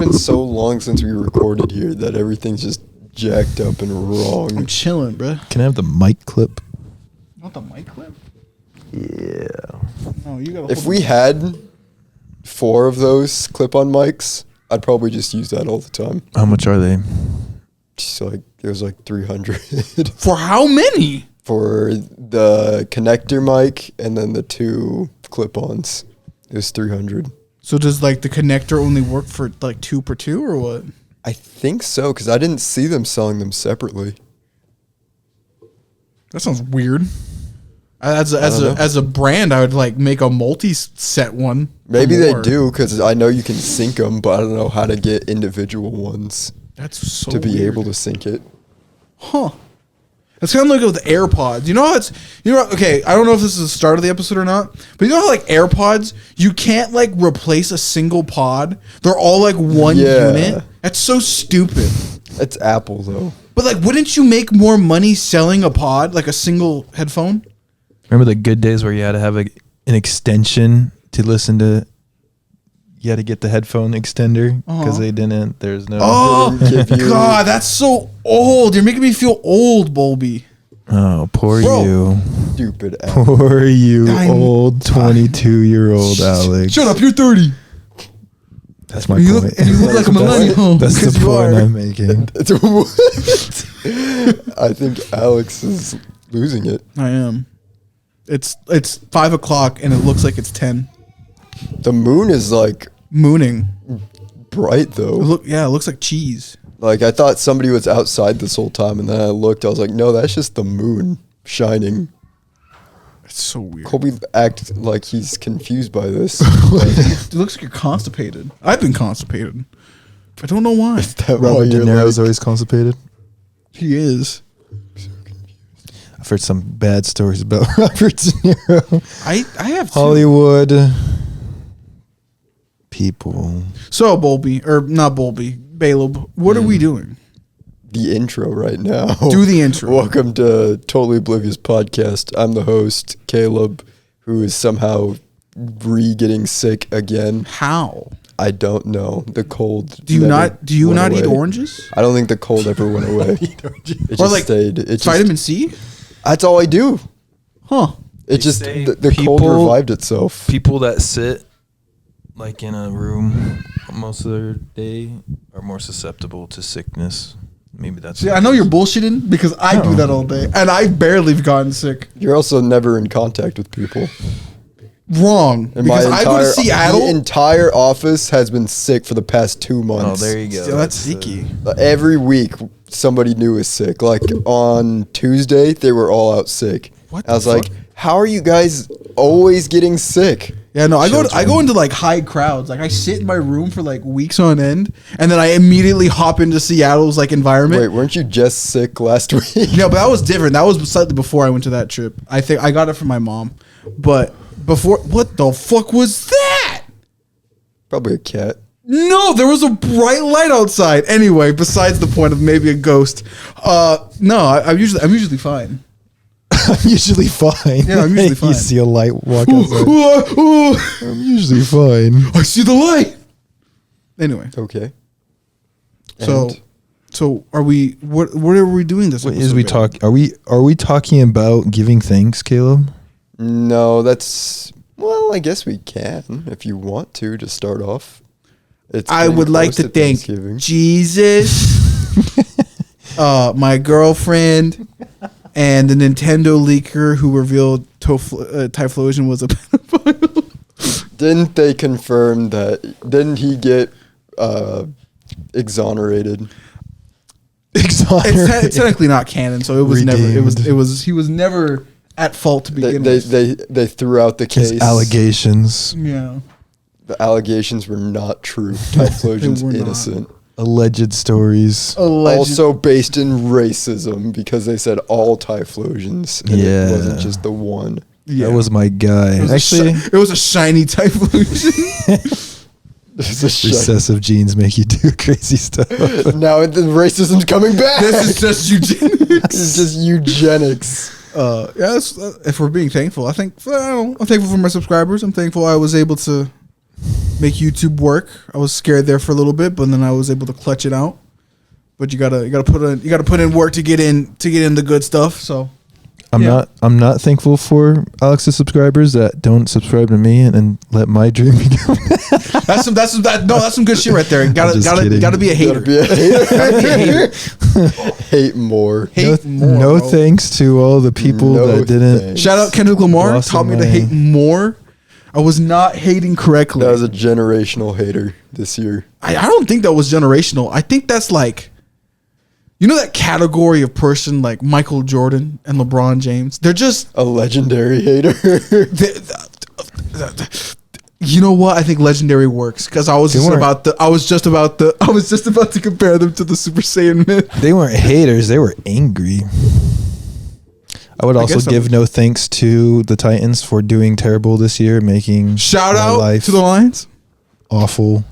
been so long since we recorded here that everything's just jacked up and wrong. I'm chilling, bro. Can I have the mic clip? You want the mic clip? Yeah. No, you gotta. If we had 4 of those clip-on mics, I'd probably just use that all the time. How much are they? Just like it was like 300 For how many? for the connector mic, and then the 2 clip-ons. It was 300. So does like the connector only work for like 2 per 2 or what? I think so, because I didn't see them selling them That sounds weird. As a brand, I would like make a multi-set one. Maybe they do, because I know you can sync them, but I don't know how to get individual ones That's so to be weird. able to sync it. Huh. It's kind of like with AirPods. You know how okay, I don't know if this is the start of the episode or not, but you know how like AirPods, you can't like replace a single pod. They're all like one unit. That's so stupid. It's Apple, though. But like, wouldn't you make more money selling a pod, like a single headphone? Remember the good days where you had to have an extension to listen to? You had to get the headphone extender because they didn't. There's no. Oh God, that's so old. You're making me feel old, Bolby. Oh, poor Bro. you. Stupid Apple. Poor you, old 22-year-old Alex. Shut up, you're 30. That's my You point. look, and you look like a millennial. That's the because you point are. I'm making. I think Alex is losing it. I am. It's 5 o'clock and it looks like it's 10. The moon is like Mooning. bright, though. It looks like cheese. Like, I thought somebody was outside this whole time, and then I looked, I was like, no, that's just the moon shining. It's so weird. Colby acts like he's confused by this. It looks like you're constipated. I've been constipated. I don't know why. Robert De Niro's always constipated. He is. I've heard some bad stories about Robert De Niro. I have too. Hollywood people. So Bolby, or not Bolby, Baleb, what are we doing? The intro right now. Do the intro. Welcome to Totally Oblivious Podcast. I'm the host, Caleb, who is somehow getting sick again. How? I don't know. The cold. Do you not eat away. oranges? I don't think the cold ever went away. It Or just like stayed. It vitamin C? That's all I do. Huh. It just say the cold people- revived itself. People that sit like in a room most of their day are more susceptible to sickness. Maybe that's. See, I know you're bullshitting because I do that all day, and I barely have gotten sick. You're also never in contact with people. Wrong. And Because I go to the Seattle. entire office has been sick for the past 2 Oh, months. there you go. Still, that's icky. Every week, somebody new is sick. Like on Tuesday, they were all out sick. What I was the like, fuck? how are you guys always getting sick? Yeah, no, I go into like high crowds. Like I sit in my room for like weeks on end, and then I immediately hop into Seattle's like environment. Wait, weren't you just sick last week? No, but that was different. That was slightly before I went to that trip. I think I got it from my mom. But before, what the fuck was that? Probably a cat. No, there was a bright light outside. Anyway, besides the point of maybe a ghost. No, I'm usually fine. I'm usually fine. Yeah, I'm usually fine. You see a light walk outside. I'm usually fine. I see the light. Anyway, Okay. so And so are we? What are we doing this? What episode, is we Bailey? talk? Are we talking about giving thanks, Caleb? no, that's... Well, I guess we can if you want to start off. It's I getting would like close to thank Thanksgiving. Jesus, my girlfriend, and the Nintendo leaker who revealed Typhlosion was a pedophile. Didn't they confirm that? Didn't he get exonerated? It's technically not canon, so it was never. Redeemed. It was. He was never at fault to begin with. They threw out the His case. allegations, Yeah. The allegations were not true. Typhlosion's They were not. innocent. alleged stories. Also based in racism because they said all Typhlosions. And Yeah. it wasn't just the one. Yeah. That was my guy. Actually, it was a shiny Typhlosion. It's a shame. recessive genes make you do crazy stuff. Now the racism's coming back. This is just eugenics. This is just eugenics. Yeah, if we're being thankful, I'm thankful for my subscribers. I'm thankful I was able to make YouTube work. I was scared there for a little bit, but then I was able to clutch it out. But you gotta put in work to get in the good stuff. So I'm not thankful for Alex's subscribers that don't subscribe to me and let my dream become. that's some good shit right there. Gotta be a hater. Hate more. No thanks to all the people that didn't. Thanks. Shout out Kendrick Lamar. Taught me to hate more. I was not hating correctly. That was a generational hater this year. I don't think that was generational. I think that's like, you know, that category of person like Michael Jordan and LeBron James. They're just A legendary hater. You know what? I think legendary works because I was just about to compare them to the Super Saiyan myth. They weren't haters. They were angry. I would also give no thanks to the Titans for doing terrible this year, making Shout my out life to the Lions. awful.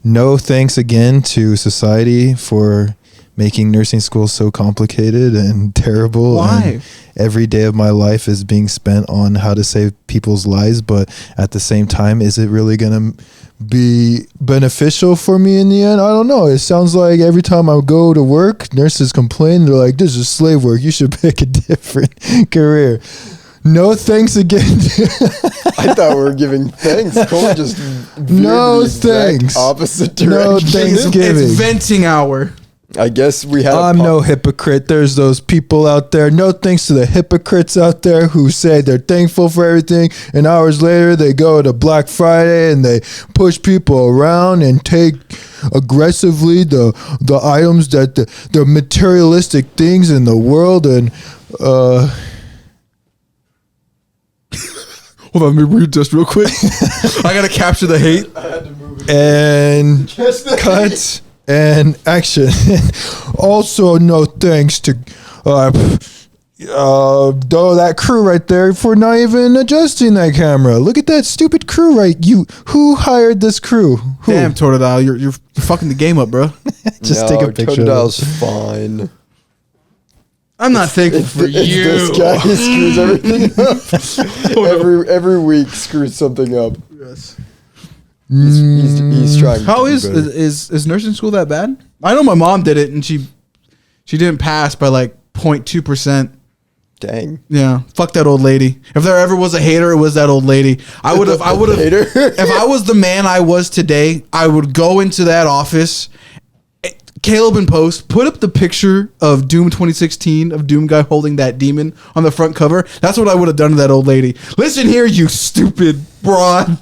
No thanks again to society for making nursing school so complicated and terrible. Why? And every day of my life is being spent on how to save people's lives, but at the same time, is it really going to be beneficial for me in the end? I don't know. It sounds like every time I go to work, nurses complain. They're like, this is slave work. You should pick a different career. No thanks again. I thought we were giving thanks. Cole just veered No the exact thanks. opposite direction. No Thanksgiving. It's venting hour. I guess we had. I'm no hypocrite. There's those people out there. No thanks to the hypocrites out there who say they're thankful for everything, and hours later they go to Black Friday and they push people around and take aggressively the items that the materialistic things in the world. And Hold on, let me read just real quick. I gotta capture the hate. I had to move it. and cuts and action. Also, no thanks to that crew right there for not even adjusting that camera. Look at that stupid crew, right? Who hired this crew? Who? Damn, Totodile, you're fucking the game up, bro. Just take a picture. Totodile's fine. I'm not thankful for It's you. this guy who screws everything up. every week screws something up. Yes. He's trying. How to do is better. is nursing school that bad? I know my mom did it and she didn't pass by like 0.2%. Dang. Yeah, fuck that old lady. If there ever was a hater, it was that old lady. I would have. Hater? If I was the man I was today, I would go into that office. Caleb and Post, put up the picture of Doom 2016 of Doom guy holding that demon on the front cover. That's what I would have done to that old lady. Listen here, you stupid broad.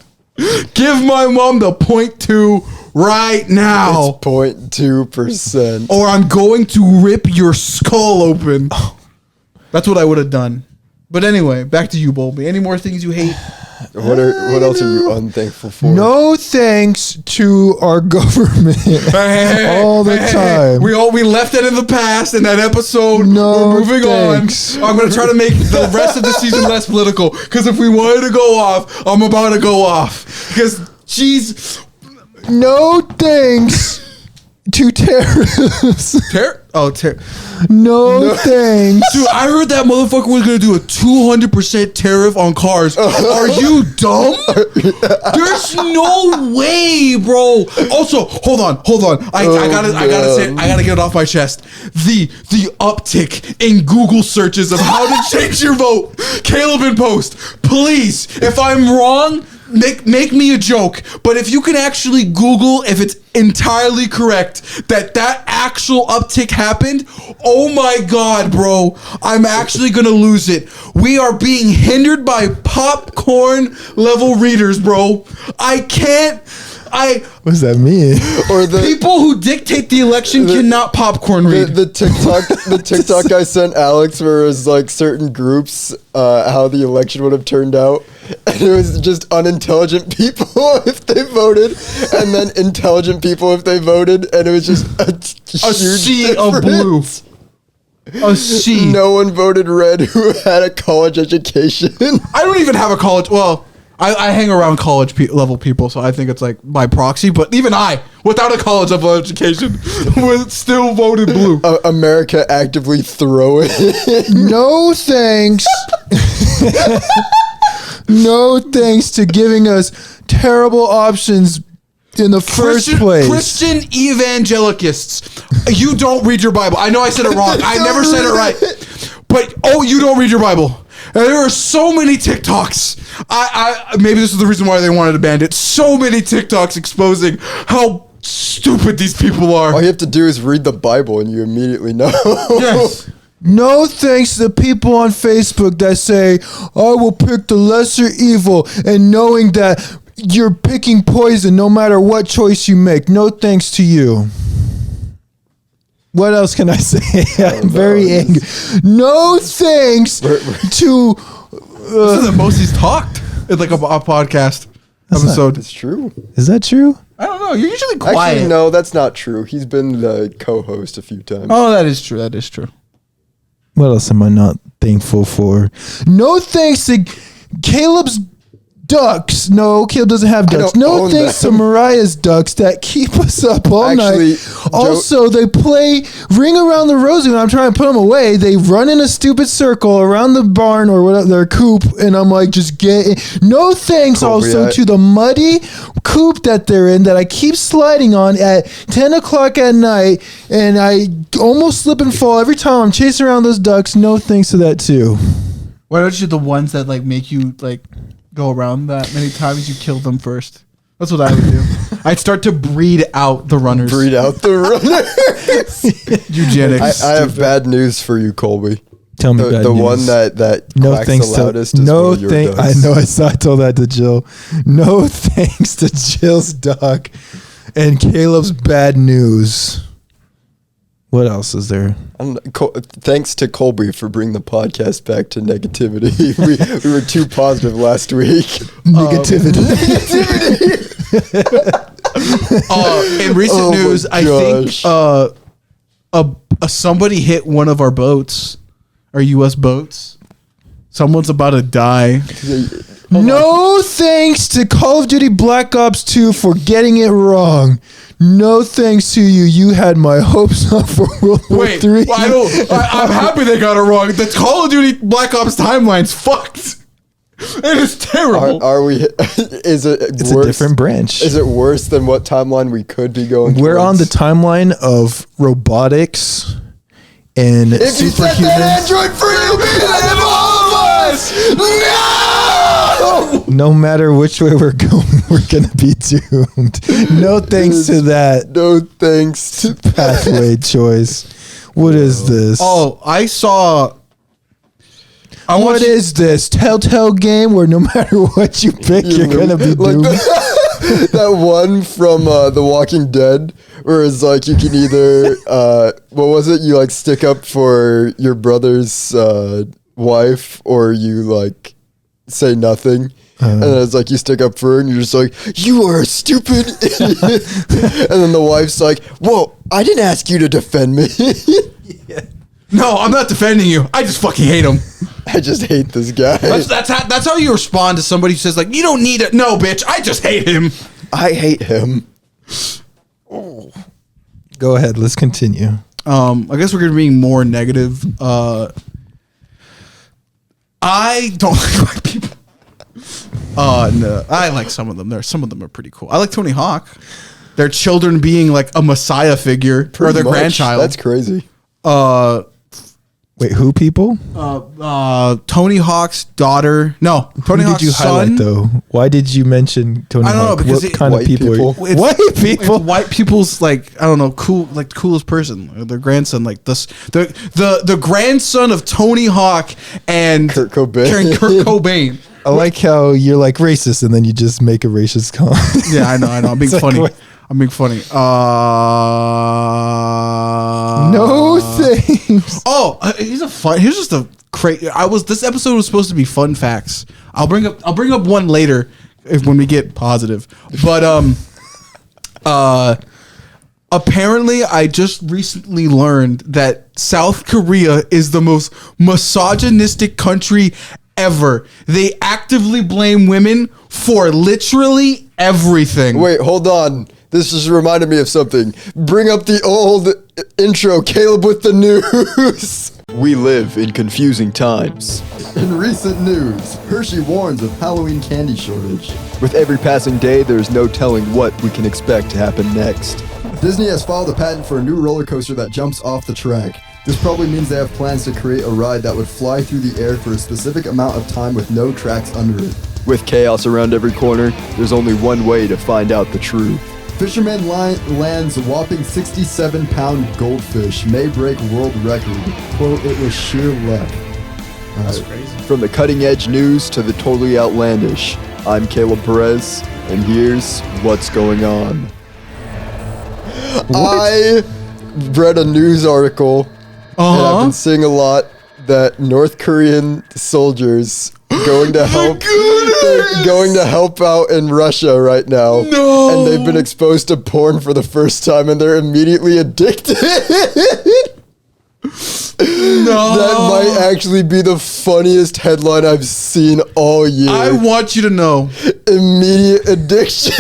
Give my mom the 0.2 right now. It's 0.2%. Or I'm going to rip your skull open. That's what I would have done. But anyway, back to you, Bolby. Any more things you hate? What else are you unthankful for? No thanks to our government all the time. We left it in the past in that episode. No We're moving thanks. on. I'm going to try to make the rest of the season less political. Because if we wanted to go off, I'm about to go off. Because, jeez. No thanks to terrorists. No thanks. Dude, I heard that motherfucker was going to do a 200% tariff on cars. Are you dumb? There's no way, bro. Also, hold on. I gotta get it off my chest. The uptick in Google searches of how to change your vote. Caleb and Post, please, if I'm wrong, make me a joke. But if you can actually Google if it's entirely correct that actual uptick happened, oh my god, bro, I'm actually gonna lose it. We are being hindered by popcorn level readers, bro. What does that mean? Or the People who dictate the election cannot popcorn read. the TikTok I sent Alex, where it was like certain groups how the election would have turned out, and it was just unintelligent people if they voted, and then intelligent people if they voted, and it was just a huge sea of blue. difference. A C. No one voted red who had a college education. I don't even have a college. Well, I hang around college level people, so I think it's like by proxy. But even I, without a college level education, was still voted blue. America actively throw it. No thanks. No thanks to giving us terrible options in the first place. Christian evangelicists, you don't read your Bible. I know I said it wrong. I never said it right. But you don't read your Bible. And there are so many TikToks. I maybe this is the reason why they wanted to ban it. So many TikToks exposing how stupid these people are. All you have to do is read the Bible and you immediately know. Yes. No thanks to the people on Facebook that say, I will pick the lesser evil, and knowing that you're picking poison no matter what choice you make. No thanks to you. What else can I say? I'm very angry. No thanks to... This is the most he's talked in like a podcast episode. It's true. Is that true? I don't know. You're usually quiet. Actually, no, that's not true. He's been the co-host a few times. Oh, that is true. That is true. What else am I not thankful for? No thanks to Caleb's ducks. No, Caleb doesn't have ducks. No thanks to Mariah's ducks that keep us up all night. Also, they play Ring Around the Rosie when I'm trying to put them away. They run in a stupid circle around the barn or whatever, their coop, and I'm like, just get in. No thanks Colby, to the muddy coop that they're in that I keep sliding on at 10 o'clock at night, and I almost slip and fall every time I'm chasing around those ducks. No thanks to that too. Why don't you do the ones that like make you like go around that many times? You kill them first. That's what I would do. I'd start to breed out the runners. Breed out the runners. Eugenics. I have bad news for you, Colby. Tell me the one that no quacks thanks the loudest to is no one of your thank. I ducks. know. I told that to Jill. No thanks to Jill's duck and Caleb's bad news. What else is there? Thanks to Colby for bringing the podcast back to negativity. we were too positive last week. Negativity. In recent news, I think somebody hit one of our boats, our U.S. boats. Someone's about to die. No thanks to Call of Duty Black Ops 2 for getting it wrong. No thanks to you. You had my hopes up for World War III. I'm happy they got it wrong. The Call of Duty Black Ops timeline's fucked. It is terrible. Are we? Is it? It's worse? a different branch. Is it worse than what timeline we could be going? We're on the towards? timeline of robotics and If you set that android free, you'll be the all of us. No. No matter which way we're going, we're gonna be doomed. No thanks to that. No thanks to pathway choice. What is this? Oh, I saw. What is this? Telltale game where no matter what you pick, you're gonna be doomed. That one from The Walking Dead, where it's like you can either what was it? You like stick up for your brother's wife, or you like say nothing. And it's like you stick up for her and you're just like, you are a stupid idiot. And then the wife's like, whoa, I didn't ask you to defend me. No, I'm not defending you. I just fucking hate him. I just hate this guy. That's how you respond to somebody who says like, you don't need it. No, bitch, I just hate him. I hate him. Go ahead, let's continue. I guess we're gonna be more negative. I don't like white people. No, I like some of them. Some of them are pretty cool. I like Tony Hawk. Their children being like a messiah figure or their grandchild. That's crazy. Wait, who people? Tony Hawk's daughter. No, Tony Who Hawk's did you son. highlight though? Why did you mention Tony Hawk? I don't know, because what kind of white people? people. Are you? White people. It's white people's like I don't know, cool, like the coolest person. Their grandson, like this, the grandson of Tony Hawk and Kurt Cobain. Kurt Cobain. I like how you're like racist and then you just make a racist comment. Yeah, I know. I'm being It's like, funny. what? I'm being funny. No thanks. Oh, here's just a crazy. This episode was supposed to be fun facts. I'll bring up one later when we get positive. But apparently I just recently learned that South Korea is the most misogynistic country ever. They actively blame women for literally everything. Wait, hold on. This just reminded me of something. Bring up the old intro, Caleb with the news. We live in confusing times. In recent news, Hershey warns of Halloween candy shortage. With every passing day, there's no telling what we can expect to happen next. Disney has filed a patent for a new roller coaster that jumps off the track. This probably means they have plans to create a ride that would fly through the air for a specific amount of time with no tracks under it. With chaos around every corner, there's only one way to find out the truth. Fisherman lands whopping 67-pound goldfish, may break world record. Quote, it was sheer luck. That's crazy. From the cutting edge news to the totally outlandish, I'm Caleb Perez, and here's what's going on. I read a news article, and I've been seeing a lot that North Korean soldiers going to help they're going to help out in Russia right now. No. And they've been exposed to porn for the first time and they're immediately addicted. No. That might actually be the funniest headline I've seen all year. I want you to know Immediate addiction.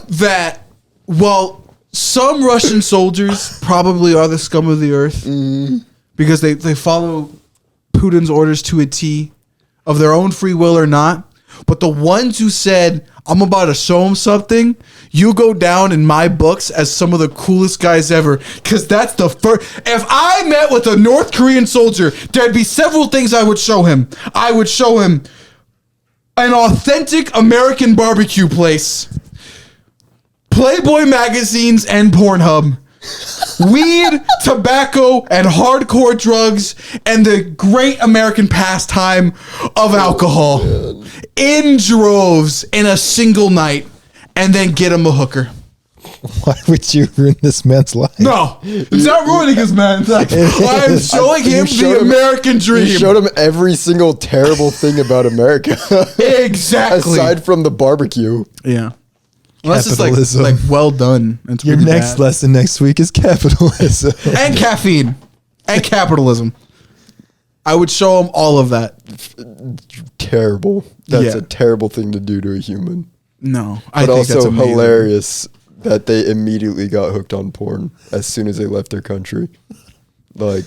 that, well, some Russian soldiers probably are the scum of the earth because they follow Putin's orders to a T of their own free will or not. But the ones who said, I'm about to show them something, you go down in my books as some of the coolest guys ever. Because that's the first. If I met with a North Korean soldier, there'd be several things I would show him. I would show him an authentic American barbecue place, Playboy magazines, and Pornhub. Weed, tobacco, and hardcore drugs, and the great American pastime of alcohol in droves in a single night, and then get him a hooker. Why would you ruin this man's life? No, it's not ruining his man's life. I'm showing him the American dream. You showed him every single terrible thing about America. Exactly. Aside from the barbecue. Yeah. Unless it's Capitalism. like well done. It's Your pretty next bad. lesson next week is capitalism. And caffeine and capitalism. I would show him all of that. Terrible. That's Yeah. a terrible thing to do to a human. No, I But think that's also amazing. hilarious that they immediately got hooked on porn as soon as they left their country. Like,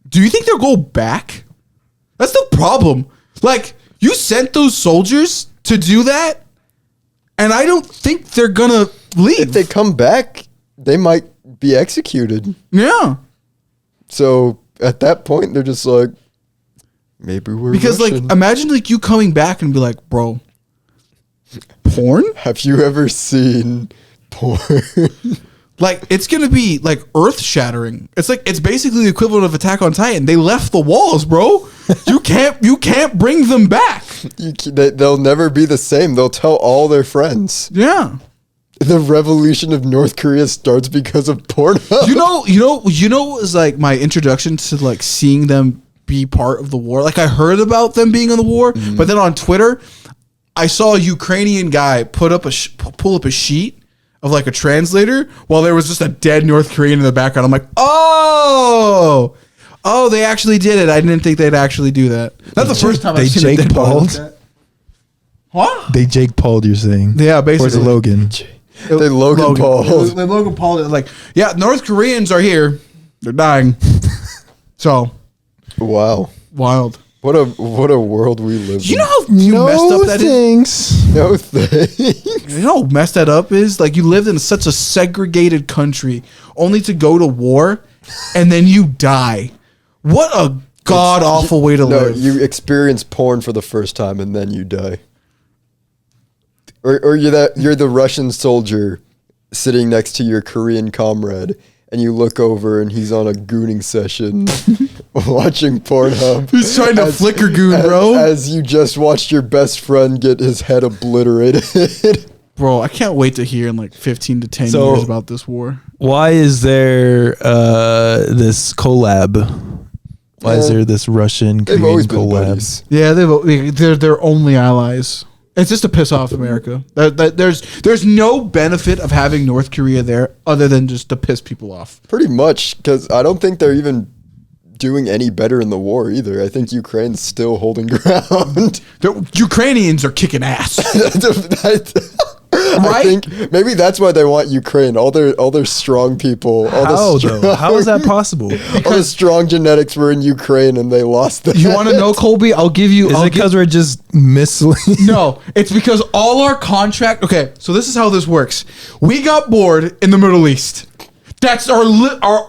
Do you think they'll go back? That's the problem. Like, you sent those soldiers to do that, and I don't think they're gonna leave. if they come back, they might be executed. Yeah. So at that point, they're just like, maybe we're Because, Russian. like, imagine, like, you coming back and be like, bro, porn? Have you ever seen porn? Like, it's gonna be, like, earth-shattering. It's basically the equivalent of Attack on Titan. They left the walls, bro. You can't bring them back. They'll never be the same. They'll tell all their friends. Yeah. The revolution of North Korea starts because of Pornhub. You know what was like my introduction to like seeing them be part of the war? Like I heard about them being in the war, but then on Twitter, I saw a Ukrainian guy pull up a sheet of like a translator while there was just a dead North Korean in the background. I'm like, oh, they actually did it. I didn't think they'd actually do that. That's the first time they I've seen a Jake dead body like Paul'd? that. What? They Jake Paul'd, you're saying? Yeah, Or is basically. it Logan? They Logan Paul. They Logan Paul. Like, yeah, North Koreans are here. They're dying. So Wow. wild. What a world we live You in. know how messed up that is? thanks. No thanks. You know how messed that up is? Like you lived in such a segregated country only to go to war and then you die. What a god awful way to No, live. you experience porn for the first time and then you die. Or you're the Russian soldier sitting next to your Korean comrade and you look over and he's on a gooning session watching Pornhub. He's trying to flicker goon, bro. As you just watched your best friend get his head obliterated. Bro, I can't wait to hear in like 15 to 10 So- years about this war. Why is there this collab? Why is there this Russian They've Korean always been collab? buddies. Yeah, they're only allies. It's just to piss off America. There's no benefit of having North Korea there other than just to piss people off. Pretty much, because I don't think they're even doing any better in the war either. I think Ukraine's still holding ground. The Ukrainians are kicking ass. I think maybe that's why they want Ukraine. All their strong people. How is that possible? All the strong genetics were in Ukraine and they lost them. You want to know, Colby? I'll give you. Is it because we're just misleading? No, it's because all our contract. Okay, so this is how this works. We got bored in the Middle East. That's our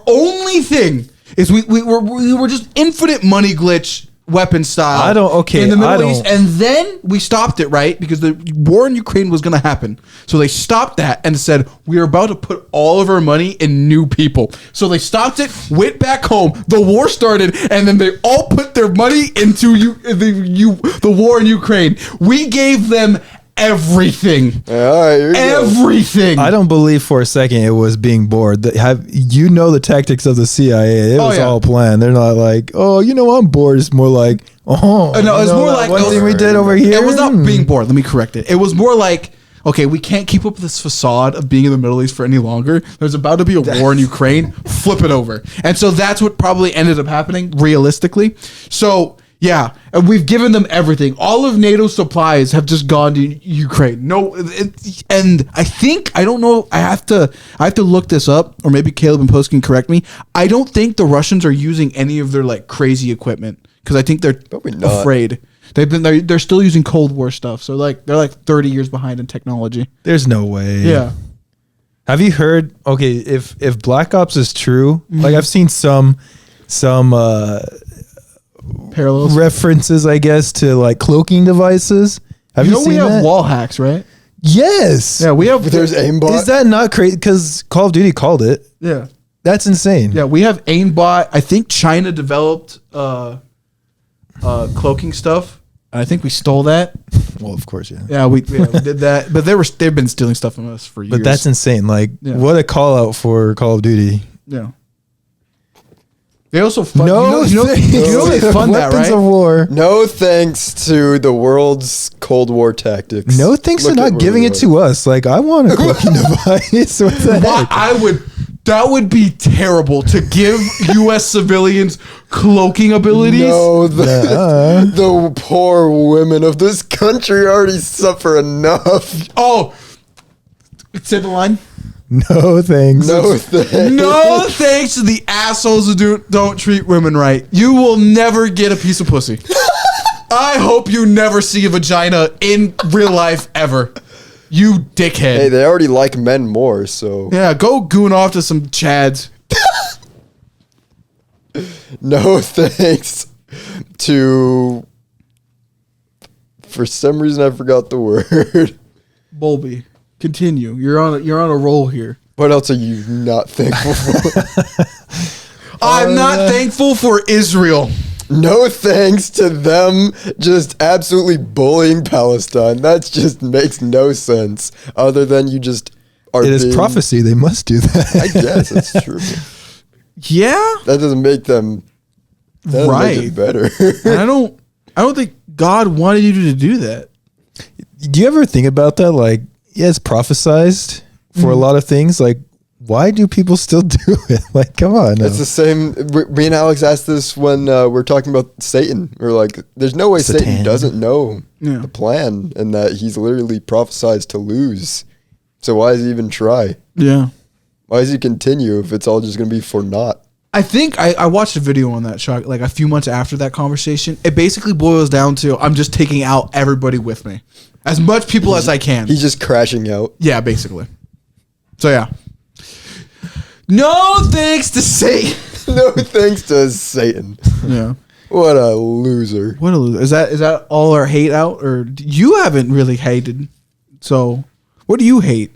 only thing. Is we were just infinite money glitch weapon style. In the Middle East, and then we stopped it, right? Because the war in Ukraine was going to happen. So they stopped that and said, we are about to put all of our money in new people. So they stopped it, went back home, the war started, and then they all put their money into the war in Ukraine. We gave them everything. Everything. I don't believe for a second it was being bored. The tactics of the CIA? It was all planned. They're not like, I'm bored. It's more like, no, it's more like one thing we did over here. It was not being bored. Let me correct it. It was more like, okay, we can't keep up this facade of being in the Middle East for any longer. There's about to be a war in Ukraine. Flip it over. And so that's what probably ended up happening realistically. So yeah, and we've given them everything. All of NATO's supplies have just gone to Ukraine. And I don't know. I have to look this up, or maybe Caleb and Post can correct me. I don't think the Russians are using any of their like crazy equipment because I think they're afraid. They're still using Cold War stuff. So they're like 30 years behind in technology. There's no way. Yeah. Have you heard? Okay, if Black Ops is true, like I've seen some parallels references, I guess, to like cloaking devices. Have you seen we have that? wall hacks, right? Yes. Yeah, we have. There's aimbot. Is that not crazy? Because Call of Duty called it. Yeah. That's insane. Yeah, we have aimbot. I think China developed cloaking stuff. I think we stole that. Well, of course, yeah. Yeah, we did that. But they've been stealing stuff from us for years. But that's insane. Like, what a call out for Call of Duty. Yeah. They also fund. No, you know they fund that, right? Weapons of war. No thanks to the world's Cold War tactics. No thanks to not giving it to us. Like, I want a cloaking device. What the heck? That would be terrible to give U.S. civilians cloaking abilities. No, the poor women of this country already suffer enough. Oh, say the line. No thanks. No thanks. No thanks to the assholes who don't treat women right. You will never get a piece of pussy. I hope you never see a vagina in real life ever. You dickhead. Hey, they already like men more, so. Yeah, go goon off to some chads. No thanks to. For some reason, I forgot the word. Bolby. Continue. You're on a roll here. What else are you not thankful for? I'm not thankful for Israel. No thanks to them just absolutely bullying Palestine. That just makes no sense. Other than you just are. It is prophecy. They must do that. I guess it's true. Yeah. That doesn't make them right. Make it better. And I don't think God wanted you to do that. Do you ever think about that? Like, yeah, it's prophesized for a lot of things. Like, why do people still do it? Like, come on. No. It's the same. Me and Alex asked this when we're talking about Satan. We're like, there's no way Satan doesn't know the plan and that he's literally prophesized to lose. So why does he even try? Yeah. Why does he continue if it's all just going to be for naught? I think I watched a video on that shock like a few months after that conversation. It basically boils down to I'm just taking out everybody with me. As much people as I can. He's just crashing out. Yeah, basically. So yeah. No thanks to Satan. No thanks to Satan. Yeah. What a loser. What a loser. Is that all our hate out? Or you haven't really hated. So what do you hate?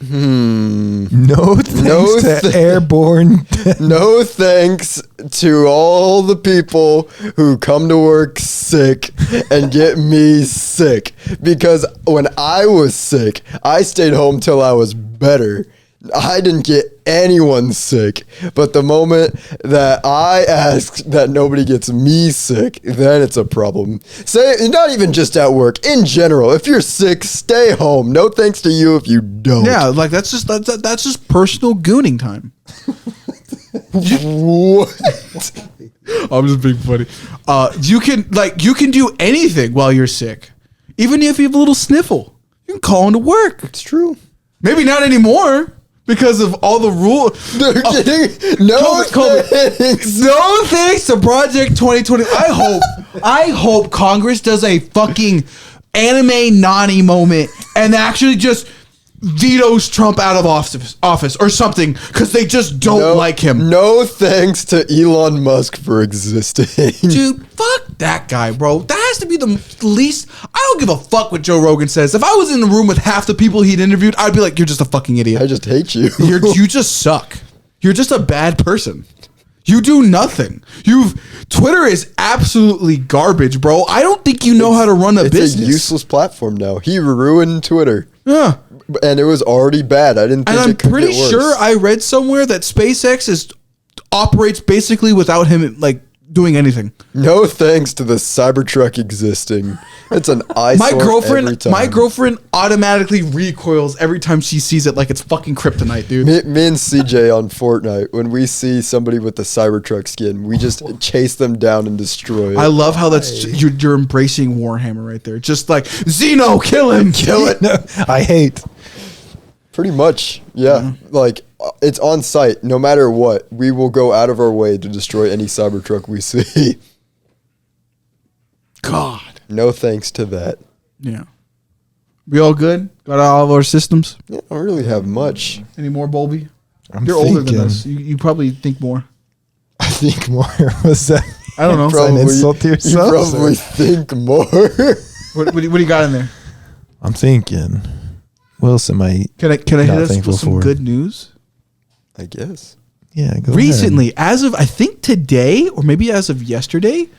No thanks to airborne. No thanks to all the people who come to work sick and get me sick. Because when I was sick, I stayed home till I was better. I didn't get anyone sick. But the moment that I ask that nobody gets me sick, then it's a problem. Say, not even just at work, in general. If you're sick, stay home. No thanks to you if you don't. Yeah, like that's just personal gooning time. What? I'm just being funny. You can do anything while you're sick. Even if you have a little sniffle, you can call into work. It's true. Maybe not anymore because of all the rules. They're getting no thanks. No thanks to Project 2020. I hope Congress does a fucking anime Nani moment and actually just vetoes Trump out of office or something because they just don't like him. No thanks to Elon Musk for existing. Dude, fuck that guy, bro. That has to be the least. I don't give a fuck what Joe Rogan says. If I was in the room with half the people he'd interviewed, I'd be like, you're just a fucking idiot. I just hate you. You just suck. You're just a bad person. You do nothing. Twitter is absolutely garbage, bro. I don't think you know how to run a business. It's a useless platform now. He ruined Twitter. Yeah. And it was already bad. I didn't think And I'm it could pretty get worse. sure I read somewhere that SpaceX operates basically without him like doing anything. No thanks to the Cybertruck existing. It's an eyesore every time. My girlfriend automatically recoils every time she sees it like it's fucking kryptonite, dude. Me and CJ on Fortnite, when we see somebody with the Cybertruck skin, we just chase them down and destroy it. I love how you're embracing Warhammer right there. Just like, Zeno, kill him. Kill it. I hate. Pretty much, yeah. Like, it's on site. No matter what, we will go out of our way to destroy any Cybertruck we see. God. No thanks to that. Yeah. We all good? Got all of our systems? Yeah, I don't really have much. Any more, Bolby? I'm You're older than thinking. us. You probably think more. I think more. Was that? I don't know. An insult to yourself, You probably think more. What do you got in there? I'm thinking. What else am I? Can I hit Not us thankful with some for. good news? I guess. Yeah. Go Recently, as of I think today or maybe as of yesterday,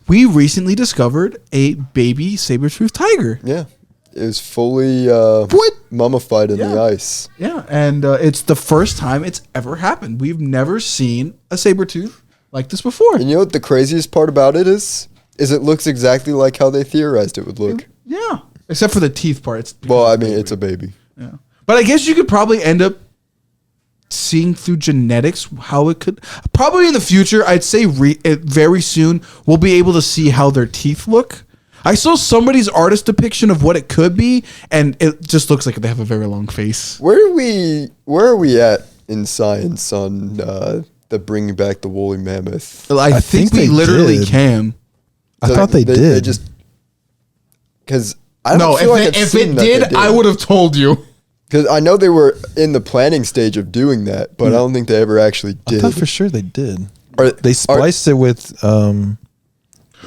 we recently discovered a baby saber-toothed tiger. Yeah. It was fully mummified in the Yeah. ice. Yeah, and it's the first time it's ever happened. We've never seen a saber-tooth like this before. And you know what the craziest part about it is? Is it looks exactly like how they theorized it would look. Yeah, except for the teeth part. Well, I mean, it's a baby. Yeah. But I guess you could probably end up seeing through genetics how it could. Probably in the future, I'd say very soon, we'll be able to see how their teeth look. I saw somebody's artist depiction of what it could be, and it just looks like they have a very long face. Where are we at in science on the bringing back the woolly mammoth? I think we they literally did. can. I thought they did. They just because I don't feel like I've if seen it that they did, I would have told you. Because I know they were in the planning stage of doing that, but I don't think they ever actually I did. thought for sure they did. Are- They spliced it with.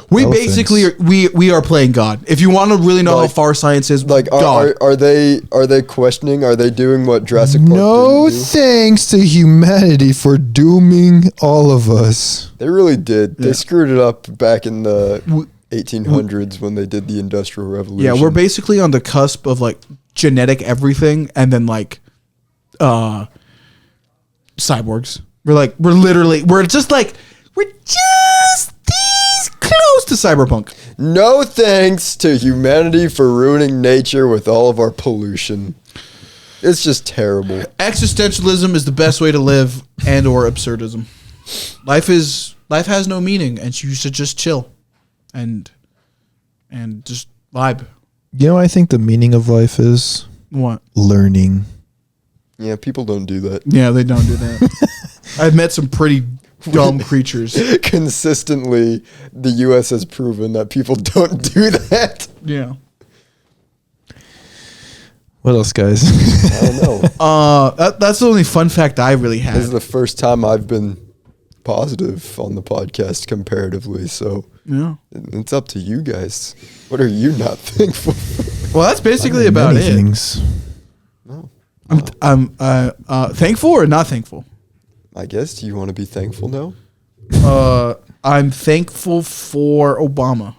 We elephants. basically we are playing God. If you want to really know Like- how far science is, Like, God. are they questioning? Are they doing what Jurassic Park No didn't do? thanks to humanity for dooming all of us. They really did. Yeah. They screwed it up back in the 1800s when they did the Industrial Revolution. Yeah, we're basically on the cusp of like genetic everything, and then like cyborgs. We're just these close to cyberpunk. No thanks to humanity for ruining nature with all of our pollution. It's just terrible. Existentialism is the best way to live, and or absurdism. Life has no meaning, and you should just chill, and just vibe. You know, I think the meaning of life is What? learning. Yeah, people don't do that. Yeah, they don't do that. I've met some pretty dumb creatures. Consistently, the U.S. has proven that people don't do that. Yeah. What else, guys? I don't know. That's the only fun fact I really This had. is the first time I've been positive on the podcast comparatively, so Yeah. it's up to you guys. What are you not thankful for? Well, that's basically about Many it. things. I'm thankful or not thankful. I guess. Do you want to be thankful now? I'm thankful for Obama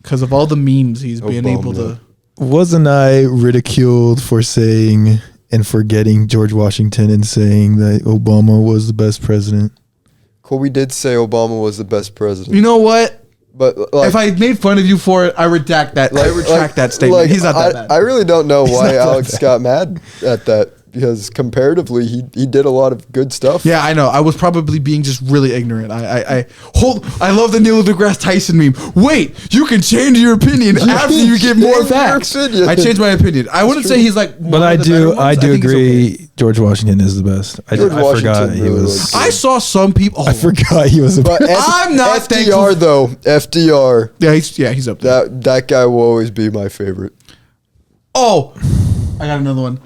because of all the memes he's been Obama. able to. Wasn't I ridiculed for saying and forgetting George Washington and saying that Obama was the best president? Colby did say Obama was the best president. You know what? But like, If I made fun of you for it, I retract that. I retract that statement. He's not that bad. I really don't know why not that Alex bad. got mad at that. because comparatively, he did a lot of good stuff. Yeah, I know. I was probably being just really ignorant. I love the Neil deGrasse Tyson meme. Wait, you can change your opinion after you get more change your facts. opinion. I changed my opinion. I wouldn't say he's like, But I do agree. George Washington is the best. I forgot he was. I saw some people. I forgot he was. But I'm not FDR thankful. though. FDR. He's up there. That guy will always be my favorite. Oh, I got another one.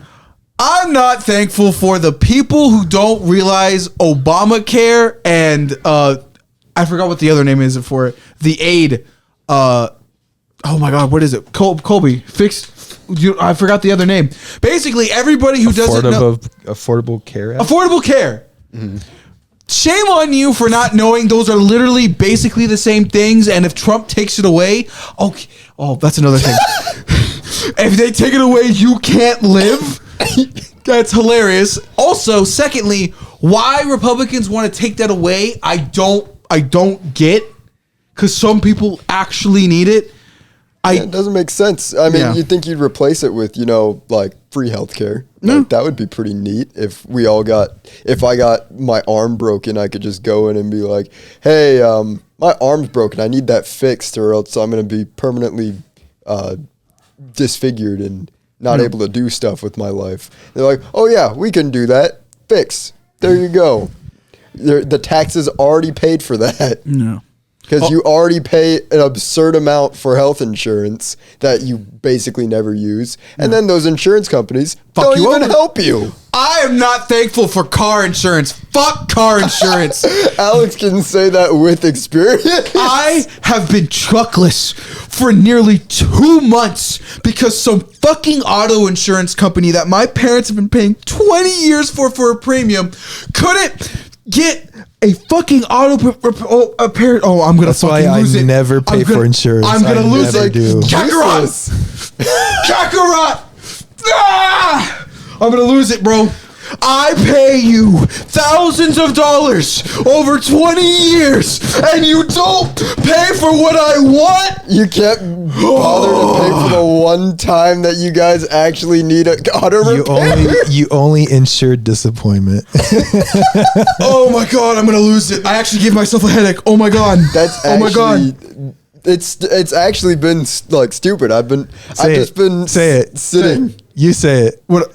I'm not thankful for the people who don't realize Obamacare and I forgot what the other name is for it. The aid. Oh my God, what is it? Colby, I forgot the other name. Basically, everybody who doesn't know Affordable Care Act? Affordable Care. Mm-hmm. Shame on you for not knowing those are literally basically the same things. And if Trump takes it away, okay. Oh, that's another thing. If they take it away, you can't live. That's hilarious. Also, secondly, why Republicans want to take that away, I don't get, because some people actually need it. It doesn't make sense. I mean, you'd think you'd replace it with, like free healthcare. Like, that would be pretty neat if I got my arm broken, I could just go in and be like, hey, my arm's broken. I need that fixed or else I'm going to be permanently disfigured and not able to do stuff with my life. They're like, oh yeah, we can do that. Fix. There you go. The taxes already paid for that. No. Because you already pay an absurd amount for health insurance that you basically never use. And then those insurance companies don't even help you. I am not thankful for car insurance. Fuck car insurance. Alex can say that with experience. I have been truckless for nearly 2 months because some fucking auto insurance company that my parents have been paying 20 years for a premium couldn't get a fucking auto repair. Oh, I'm gonna fucking lose it. That's why I never pay for insurance. I'm gonna lose it. Kakarot! Kakarot! Ah! I'm gonna lose it, bro. I pay you thousands of dollars over 20 years, and you don't pay for what I want? You can't bother to pay for the one time that you guys actually need an auto repair. You only insured disappointment. Oh my God, I'm gonna lose it. I actually gave myself a headache. Oh my God. Oh my God. It's actually been like stupid. I've just been sitting. You say it. What?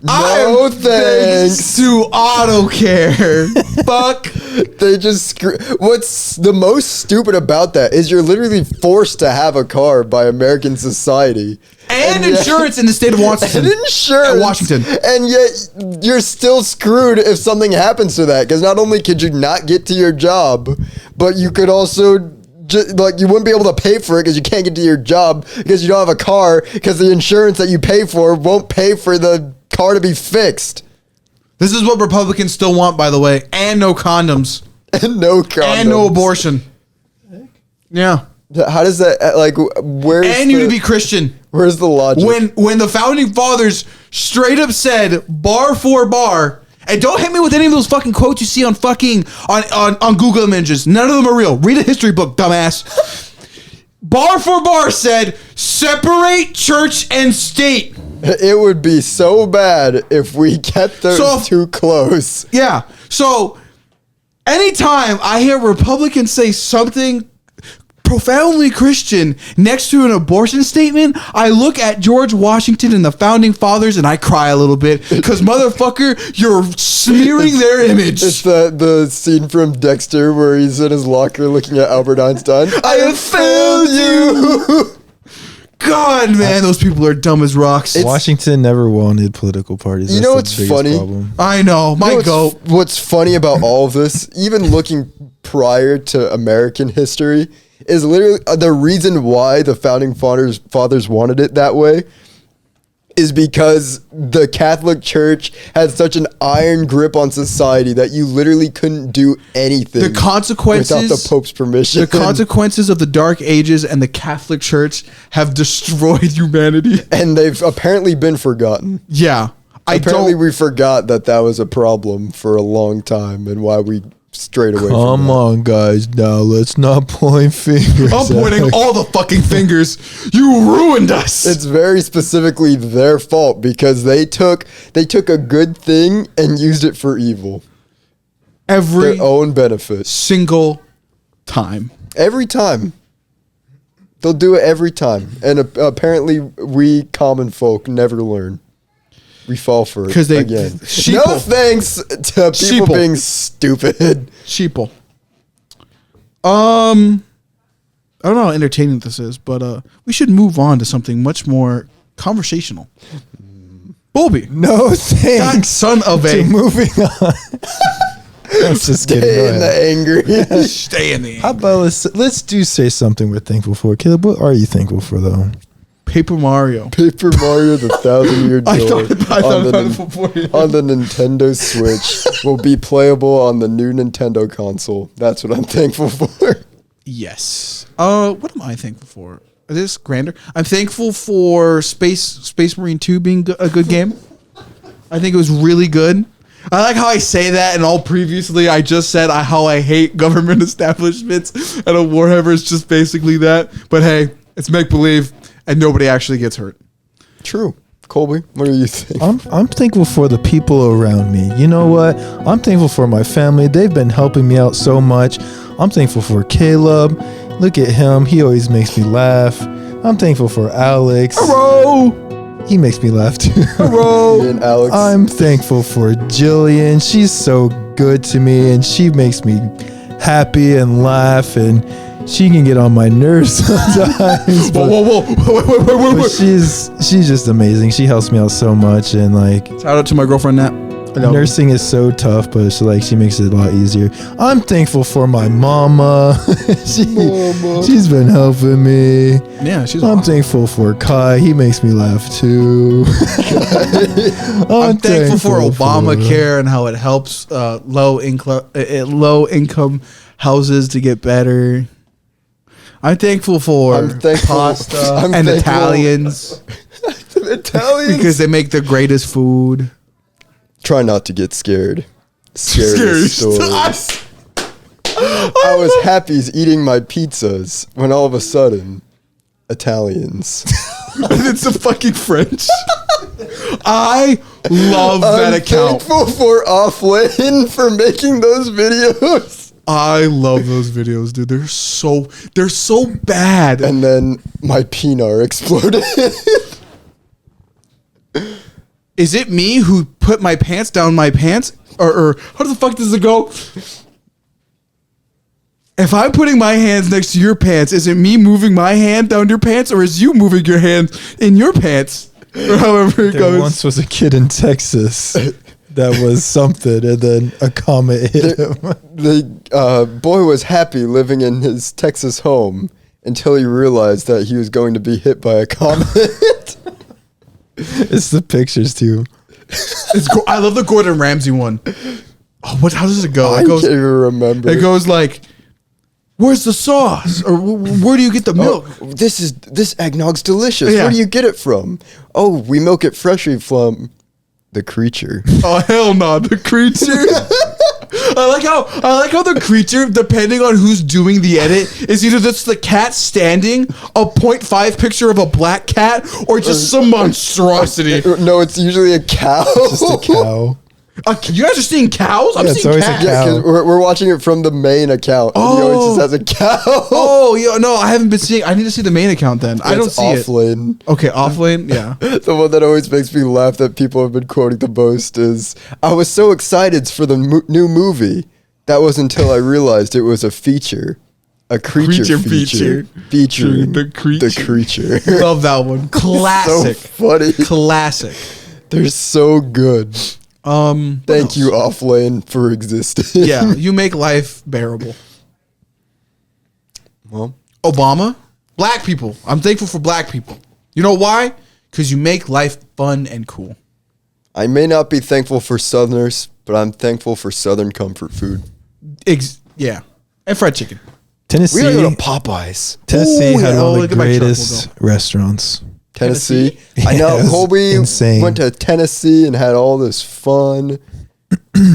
No thanks to auto care. Fuck. They just what's the most stupid about that is you're literally forced to have a car by American society. And insurance in the state of Washington. And insurance. Washington. And yet you're still screwed if something happens to that. Because not only could you not get to your job, but you could also you wouldn't be able to pay for it because you can't get to your job because you don't have a car because the insurance that you pay for won't pay for the car to be fixed. This is what Republicans still want, by the way. And no condoms. And no condoms. And no abortion. Yeah. How does that, where's and you to be Christian. Where's the logic? When the founding fathers straight up said bar for bar, and don't hit me with any of those fucking quotes you see on on Google Images. None of them are real. Read a history book, dumbass. Bar for bar said separate church and state. It would be so bad if we get those too close. Yeah. So anytime I hear Republicans say something profoundly Christian next to an abortion statement, I look at George Washington and the founding fathers and I cry a little bit because motherfucker, you're smearing their image. It's the scene from Dexter where he's in his locker looking at Albert Einstein. I have failed you. God, man, those people are dumb as rocks. Washington never wanted political parties. You know what's funny? Problem. I know. What's funny about all of this, even looking prior to American history, is literally the reason why the founding fathers wanted it that way is because the Catholic Church had such an iron grip on society that you literally couldn't do anything without the Pope's permission. The consequences of the Dark Ages and the Catholic Church have destroyed humanity. And they've apparently been forgotten. Yeah. We forgot that was a problem for a long time and why we strayed away Come from that. on, guys. Now let's not point fingers. I'm pointing all the fucking fingers. You ruined us. It's very specifically their fault because they took a good thing and used it for evil. Every Their own benefit. single time. Every time. They'll do it every time. And apparently we common folk never learn. We fall for it 'Cause they- again. sheeple. No thanks to people Sheeple. being stupid. Sheeple. I don't know how entertaining this is, but we should move on to something much more conversational. Colby. No God, thanks. son of To a. moving on. I'm just kidding. Go Stay in the ahead. angry. Stay in the How about let's do say something we're thankful for. Caleb, what are you thankful for though? Paper Mario. Paper Mario the 1,000-Year Door I thought on, about it the, before you. on the Nintendo Switch will be playable on the new Nintendo console. That's what I'm thankful for. Yes. What am I thankful for? Is this grander? I'm thankful for Space Marine 2 being a good game. I think it was really good. I like how I say that, and all previously I just said how I hate government establishments, and a Warhammer is just basically that. But hey, it's make believe, and nobody actually gets hurt. True. Colby, what do you think? I'm thankful for the people around me. You know what? I'm thankful for my family. They've been helping me out so much. I'm thankful for Caleb. Look at him. He always makes me laugh. I'm thankful for Alex. Bro, He makes me laugh too. Me and Alex. I'm thankful for Jillian. She's so good to me and she makes me happy and laugh, and she can get on my nerves sometimes. But, whoa, but she's just amazing. She helps me out so much, and like Shout out to my girlfriend Nat. I love her. nursing is so tough, but she makes it a lot easier. I'm thankful for my mama. She's been helping me. Yeah, she's I'm awesome. thankful for Kai. He makes me laugh too. I'm thankful for Obamacare and how it helps low income houses to get better. I'm thankful for pasta and thankful- Italians Italians. because they make the greatest food. Try not to get scared. Scary Stories. I was happy eating my pizzas when all of a sudden, Italians. It's the fucking French. I love that I'm account. thankful for Offlane for making those videos. I love those videos, dude. They're so bad. And then my peanut exploded. Is it me who put my pants down my pants? Or how the fuck does it go? If I'm putting my hands next to your pants, is it me moving my hand down your pants, or is you moving your hand in your pants? Or however it There goes. once was a kid in Texas that was something, and then a comet hit him. The boy was happy living in his Texas home until he realized that he was going to be hit by a comet. It's the pictures too. I love the Gordon Ramsay one. Oh, how does it go? I It goes, can't even remember. it goes like, where's the sauce? Or where do you get the milk? Oh, this eggnog's delicious. Yeah. Where do you get it from? Oh, we milk it freshly from the creature. Oh, hell no, the creature. I like how the creature, depending on who's doing the edit, is either just the cat standing, a 0.5 picture of a black cat, or just some monstrosity. No, it's usually a cow. Just a cow. You guys are seeing cows? I'm Yeah, it's seeing always a cats. cow. Yeah, because we're watching it from the main account. And he always just has a cow. Oh, yeah, no, I haven't been seeing. I need to see the main account then. I don't It's see it. Offlane. Okay, offlane, yeah. The one that always makes me laugh that people have been quoting the most is, I was so excited for the new movie. That was until I realized it was a feature. A creature feature. Featuring The creature. The creature. Love that one. Classic. So funny. Classic. They're so good. What Thank else? you, Offlane, for existing. Yeah, you make life bearable. Well, Obama, black people. I'm thankful for black people. You know why? Because you make life fun and cool. I may not be thankful for Southerners, but I'm thankful for Southern comfort food. Yeah, and fried chicken. Tennessee. We gotta go to Popeyes. Tennessee Ooh, had yeah. one Oh, of look the at my truck, greatest restaurants. Tennessee. Tennessee? I know Yeah, it was Colby insane. went to Tennessee and had all this fun.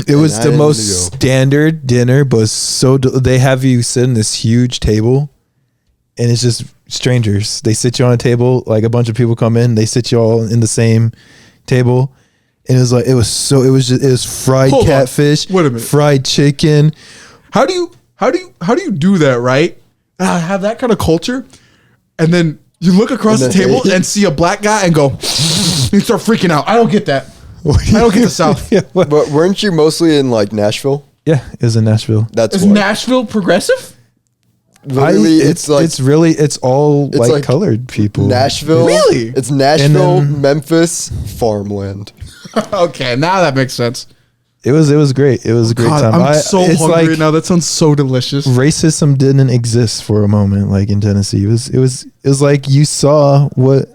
It was I the didn't most go. standard dinner, but they have you sit in this huge table, and it's just strangers. They sit you on a table, like a bunch of people come in, they sit you all in the same table, and it was fried Hold on. catfish, Wait a minute. fried chicken. How do you do that, right? Have that kind of culture, and then you look across the And then table eat. and see a black guy and go, you start freaking out. I don't get that. I don't get the South. Yeah, what? But weren't you mostly in like Nashville? Yeah, it was in Nashville. That's Is why. Nashville progressive? Literally, it's all it's like like colored people. Nashville. Really? It's Nashville, And then- Memphis, farmland. Okay, now that makes sense. It was great. It was a great God, time. I'm so it's hungry like now. That sounds so delicious. racism didn't exist for a moment, like in Tennessee. It was like you saw what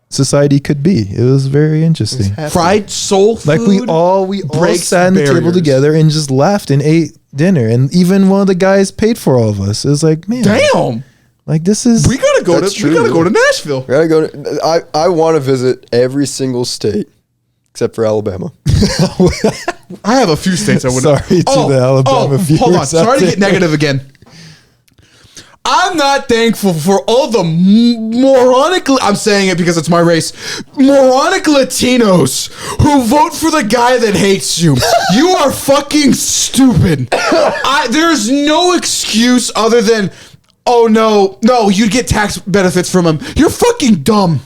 society could be. It was very interesting. Fried soul food. Like we all breaks sat at the table barriers. together and just laughed and ate dinner. And even one of the guys paid for all of us. It was like, man, Damn. like this is We gotta go That's to true, we gotta yeah. go to Nashville. I gotta go. I want to visit every single state except for Alabama. I have a few states I would. Sorry to the Alabama viewers Hold on. out Sorry to there. get negative again. I'm not thankful for all the moronic. I'm saying it because it's my race. Moronic Latinos who vote for the guy that hates you. You are fucking stupid. There's no excuse other than, oh no, you get tax benefits from him. You're fucking dumb.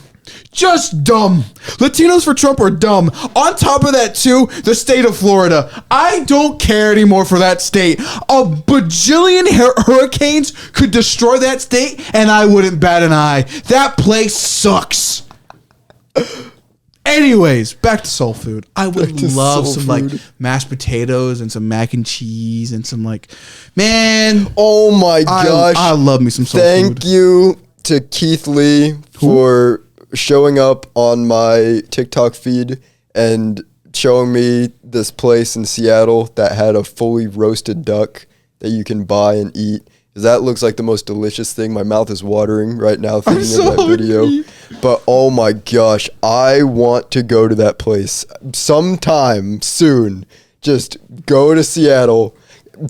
Just dumb. Latinos for Trump are dumb. On top of that, too, the state of Florida. I don't care anymore for that state. A bajillion hurricanes could destroy that state, and I wouldn't bat an eye. That place sucks. Anyways, back to soul food. I would to love soul some food. like mashed potatoes and some mac and cheese and some like, man. Oh my gosh! I love me some soul Thank food. you to Keith Lee for showing up on my TikTok feed and showing me this place in Seattle that had a fully roasted duck that you can buy and eat. 'Cause that looks like the most delicious thing. My mouth is watering right now thinking so of that video. hungry. But oh my gosh, I want to go to that place sometime soon. Just go to Seattle.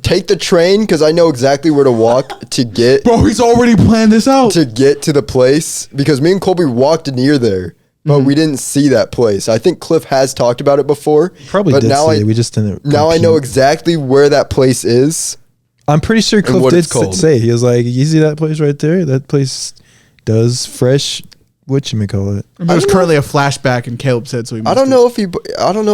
Take the train because I know exactly where to walk to get Bro, he's already planned this out. to the place because me and Colby walked near there, but we didn't see that place. I think Cliff has talked about it before. probably but did now see it. We just didn't. now I know compute. exactly where that place is. I'm pretty sure Cliff what did it's called. say, he was like, you see that place right there? That place does fresh, whatchamacallit. There's currently a flashback, and Caleb said so. He I don't know if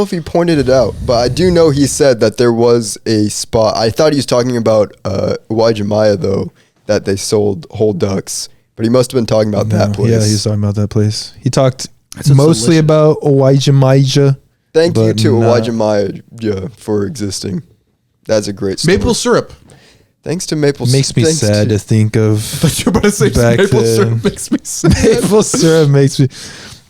he pointed it out, but I do know he said that there was a spot. I thought he was talking about Wajimaya though, that they sold whole ducks, but he must have been talking about that place. Yeah, he was talking about that place. He talked sounds mostly delicious. about Owajimija. Thank you but to not- Wajimaya for existing. That's a great story. Maple syrup. Thanks to maple. Makes me thanks sad to think of But you're about to say Back maple then. syrup makes me sad. maple syrup. Makes me.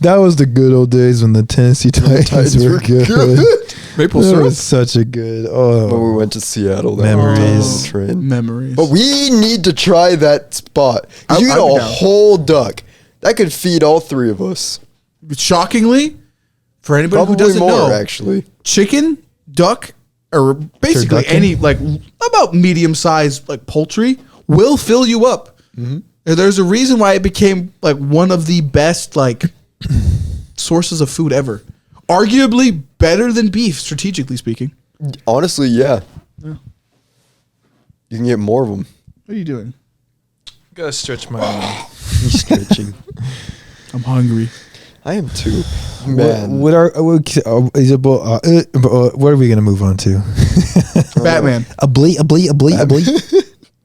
That was the good old days when the Tennessee Titans Titans were were good. good. Maple That syrup. was such a good. When Oh, we went to Seattle, that Memories. was on the train. Memories. But we need to try that spot. 'Cause you I'd get be a down. whole duck that could feed all three of us. Shockingly, for anybody who Probably doesn't more, know, actually. chicken, duck, or basically Turducken? any like about medium-sized like poultry will fill you up. And there's a reason why it became like one of the best like sources of food ever. Arguably better than beef, strategically speaking. Honestly, yeah. You can get more of them. What are you doing? gotta stretch my. He's stretching. I'm hungry. I am too. Man. What are is it, what are we gonna move on to? Batman. A bleep.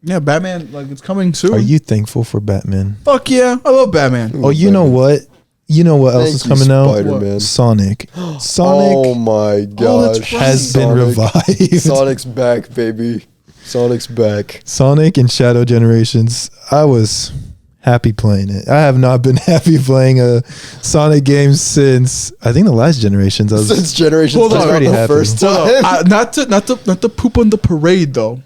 Yeah, Batman. Like it's coming soon. Are you thankful for Batman? Fuck yeah, I love Batman. Oh, you know what? You know what else Thank is you, coming out? Spider-Man. Sonic. Oh Sonic my gosh. that's right. has been revived. Sonic's back, baby. Sonic's back. Sonic and Shadow Generations. I was happy playing it. I have not been happy playing a Sonic game since I think the last Generations. I was Since Generations Hold on. came out Pretty the happy. first Hold time. on. Not to poop on the parade though,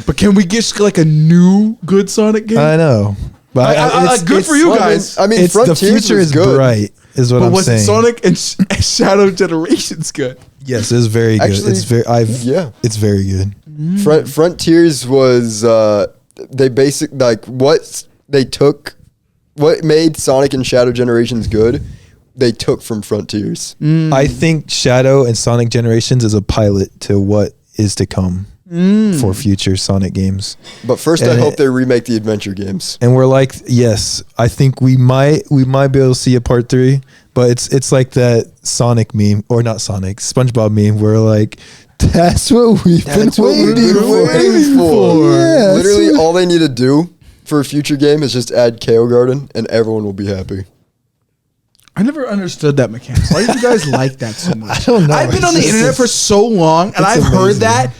but can we get like a new good Sonic game? I know. But good for you guys. I mean, It's the Frontiers future was is good. bright. is what But I'm was saying. Sonic and Shadow Generations good? Yes, it's very good. Actually, It's very good. Frontiers was they what made Sonic and Shadow Generations good. They took from Frontiers. I think Shadow and Sonic Generations is a pilot to what is to come for future Sonic games. But first, I hope they remake the adventure games. And we're like, yes, I think we might be able to see a part 3, but it's like that Sonic meme, or not Sonic, SpongeBob meme, where like, that's what we've been waiting for. Yeah, Literally, all they need to do for a future game is just add KO Garden, and everyone will be happy. I never understood that mechanic. Why did you guys like that so much? I don't know. I've been on the internet for so long, and I've heard amazing. that.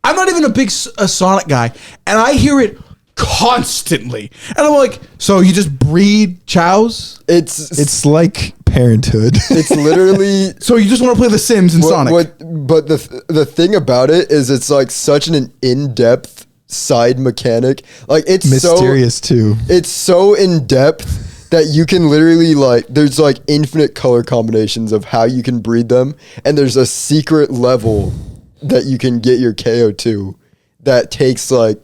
I'm not even a big Sonic guy, and I hear it constantly. And I'm like, so you just breed chows? It's like Parenthood. It's literally. So you just want to play The Sims in Sonic? But the thing about it is, it's like such an in-depth side mechanic. Like it's mysterious too. It's so in depth that you can literally there's like infinite color combinations of how you can breed them, and there's a secret level that you can get your KO to that takes you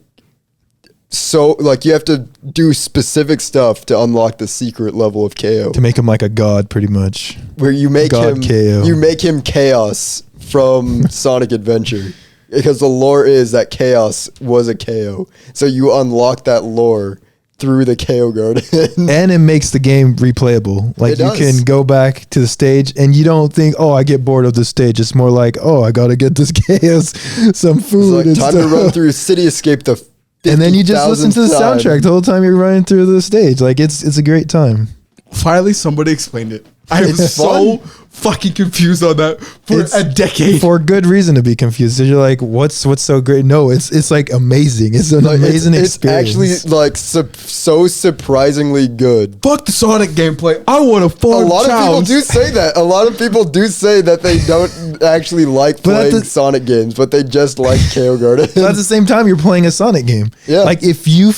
have to do specific stuff to unlock the secret level of KO. To make him like a god, pretty much. Where you make God him KO. You make him Chaos from Sonic Adventure. Because the lore is that Chaos was a KO. So you unlock that lore through the KO Garden. And it makes the game replayable. Like, you can go back to the stage and you don't think, oh, I get bored of the stage. It's more like, oh, I got to get this Chaos some food. It's like time to run through City Escape the 50,000th and then you just listen to the soundtrack the whole time you're running through the stage. Like, it's a great time. Finally, somebody explained it. I was so fucking confused on that for a decade. For good reason to be confused. You're like, what's so great? No, it's like amazing. It's an amazing experience. It's actually so surprisingly good. Fuck the Sonic gameplay. I want to farm A lot chows. of people do say that. A lot of people do say that they don't actually like playing Sonic games, but they just like KO Garden. But at the same time, you're playing a Sonic game. Yeah. Like, if you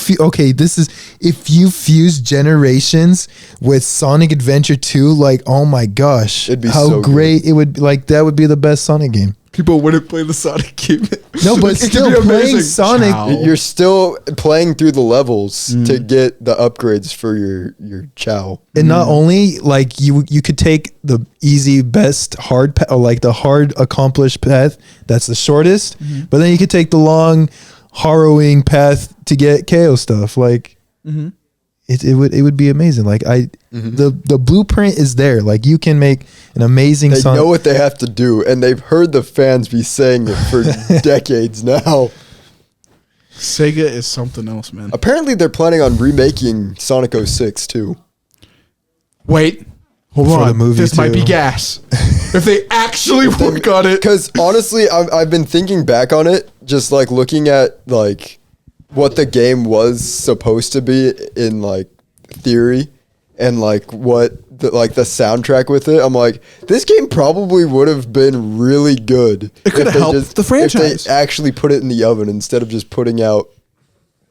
if you fuse Generations with Sonic Adventure 2, like, oh my gosh, It'd be how so great it would be. Like, that would be the best Sonic game. People wouldn't play the Sonic game. No, but It could still be playing amazing. Sonic. Chow. You're still playing through the levels to get the upgrades for your Chow. And not only, like, you could take the easy, best, hard path, or like the hard accomplished path that's the shortest, but then you could take the long, harrowing path to get KO stuff. Like, it would be amazing. Like, the blueprint is there. Like, you can make an amazing They Sonic. know what they have to do, and they've heard the fans be saying it for decades now. Sega is something else, man. Apparently, they're planning on remaking Sonic 06 too. Wait, hold For on. the movie, This might be too. gas. If they actually work on it. Because honestly, I've been thinking back on it, just like looking at like what the game was supposed to be in like theory, and like what the soundtrack with it. I'm like, this game probably would have been really good. It could have helped the franchise. If they actually put it in the oven instead of just putting out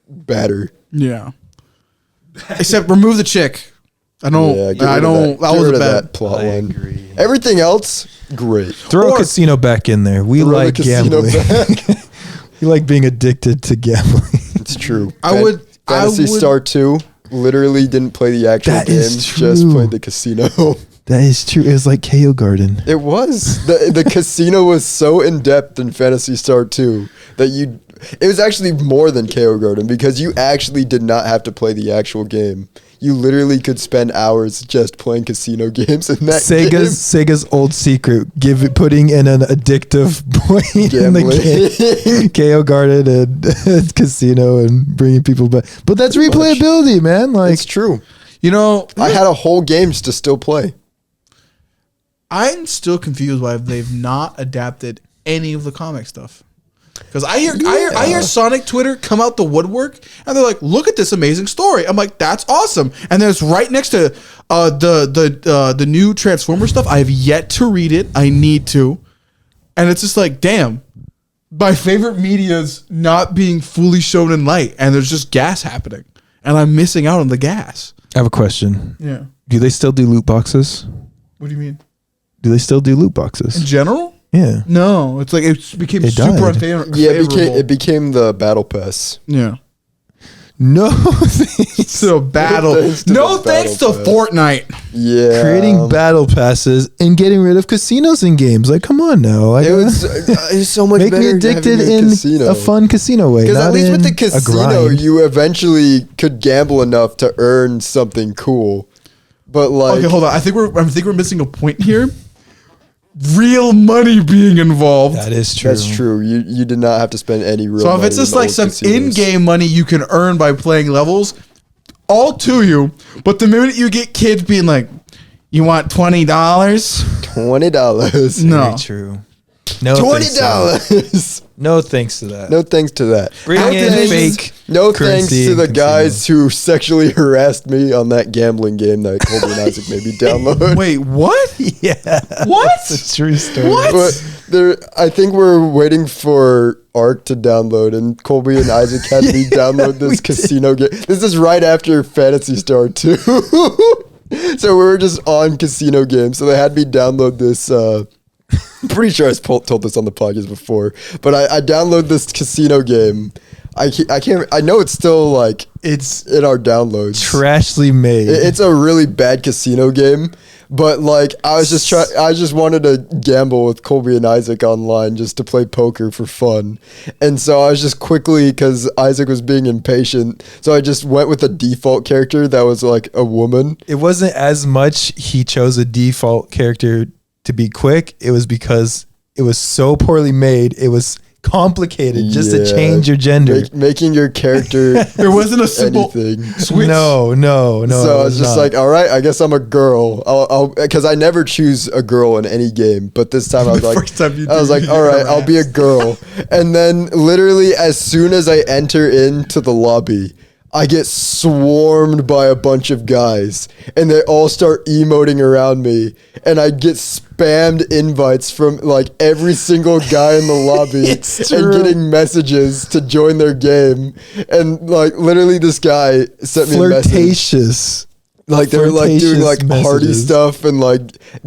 batter. Yeah. Except remove the chick. I don't. Yeah, I don't. That was a bad plot I line. agree. Everything else, great. Throw Or- casino back in there. We Throw the like casino gambling. We like being addicted to gambling. It's true. I would- Fantasy Star 2 literally didn't play the actual That game, is just true. played the casino. That is true. It was like KO Garden. It was. The casino was so in depth in Fantasy Star 2 that it was actually more than KO Garden, because you actually did not have to play the actual game. You literally could spend hours just playing casino games in that game. Sega's old secret, putting in an addictive point in the game. KO Garden and casino and bringing people back. But that's replayability, man. Like, It's true. You know, I had a whole games to still play. I'm still confused why they've not adapted any of the comic stuff. Because I hear Sonic Twitter come out the woodwork and they're like, "Look at this amazing story." I'm like, "That's awesome!" And then it's right next to the new Transformer stuff. I have yet to read it. I need to, and it's just like, damn, my favorite media's not being fully shown in light, and there's just gas happening, and I'm missing out on the gas. I have a question. Yeah. Do they still do loot boxes? What do you mean? Do they still do loot In boxes? general? Yeah. No, it's like it became It super died. unfavorable. Yeah, it became the battle pass. Yeah. No thanks. To battle. Thanks to No the thanks to battle pass. Fortnite. Yeah, Creating battle passes and getting rid of casinos in games. Like, come on now. it was so much make better me addicted having in casino. a fun casino way. Because at not least with in the a casino, grind. you eventually could gamble enough to earn something cool. But like, Okay, hold on. I think we're missing a point here. Real money being involved. That is true. that's true. You did not have to spend any real. So if money it's just in like old some casinos. in-game money you can earn by playing levels, all to you. But the minute you get kids being like, "You want $20?" $20, No. Very true. No $20. No thanks to that. No thanks to that. Bring no in thanks- fake No thanks currency to the and guys who sexually harassed me on that gambling game that Colby and Isaac made me download. Wait, what? Yeah. What? It's a true story. What? But I think we're waiting for Ark to download, and Colby and Isaac had me download this casino game. This is right after Phantasy Star 2. So we were just on casino games. So they had me download this. I'm pretty sure I told this on the podcast before, but I download this casino game. I can't. I know it's still like it's in our downloads. Trashly made. It's a really bad casino game, but like I just wanted to gamble with Colby and Isaac online just to play poker for fun, and so I was just quickly, because Isaac was being impatient, so I just went with a default character that was like a woman. It wasn't as much he chose a default character to be quick. It was because it was so poorly made. It was complicated just to Yeah. change your gender. Making your character There wasn't a simple anything. switch. No. So it I was just not. like, all right, I guess I'm a girl. I'll because I never choose a girl in any game. But this time I was The like, first time you I was do, like, you all get right, I'll be a girl. And then literally as soon as I enter into the lobby, I get swarmed by a bunch of guys, and they all start emoting around me, and I get spammed invites from like every single guy in the lobby, It's and true. getting messages to join their game, and like literally this guy sent me a message. flirtatious. Like they were like doing like Flirtatious party messages. stuff and like